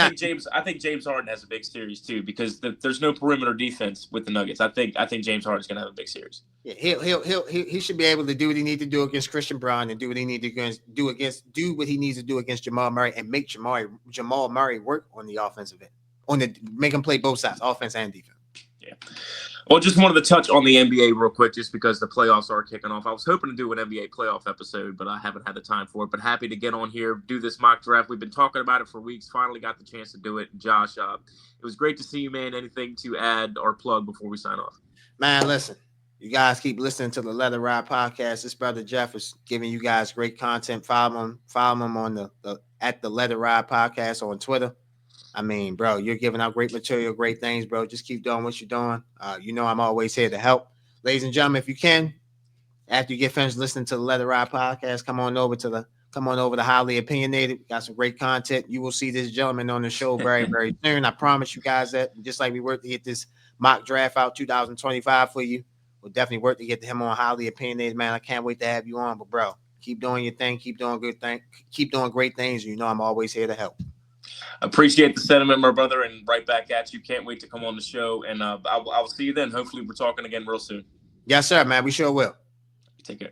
think James Harden has a big series too, because there's no perimeter defense with the Nuggets. I think James Harden's gonna have a big series. Yeah, he should be able to do what he needs to do against Christian Braun and do what he needs to do against Jamal Murray and make Jamal Murray work on the offensive end, make him play both sides, offense and defense. Yeah. Well, just wanted to touch on the NBA real quick, just because the playoffs are kicking off. I was hoping to do an NBA playoff episode, but I haven't had the time for it. But happy to get on here, do this mock draft. We've been talking about it for weeks. Finally got the chance to do it. Josh, it was great to see you, man. Anything to add or plug before we sign off? Man, listen, you guys keep listening to the Let It Ride podcast. This brother Jeff is giving you guys great content. Follow him on the at the Let It Ride podcast on Twitter. I mean, bro, you're giving out great material, great things, bro. Just keep doing what you're doing. I'm always here to help. Ladies and gentlemen, if you can, after you get finished listening to the Let It Ride podcast, come on over to Highly Opinionated. We got some great content. You will see this gentleman on the show very, very soon. I promise you guys that. Just like we worked to get this mock draft out 2025 for you, we'll definitely work to get him on Highly Opinionated, man. I can't wait to have you on. But, bro, keep doing your thing. Keep doing keep doing great things. You know I'm always here to help. Appreciate the sentiment, my brother, and right back at you. Can't wait to come on the show, and I will see you then. Hopefully we're talking again real soon. Yes, sir, man. We sure will. Take care.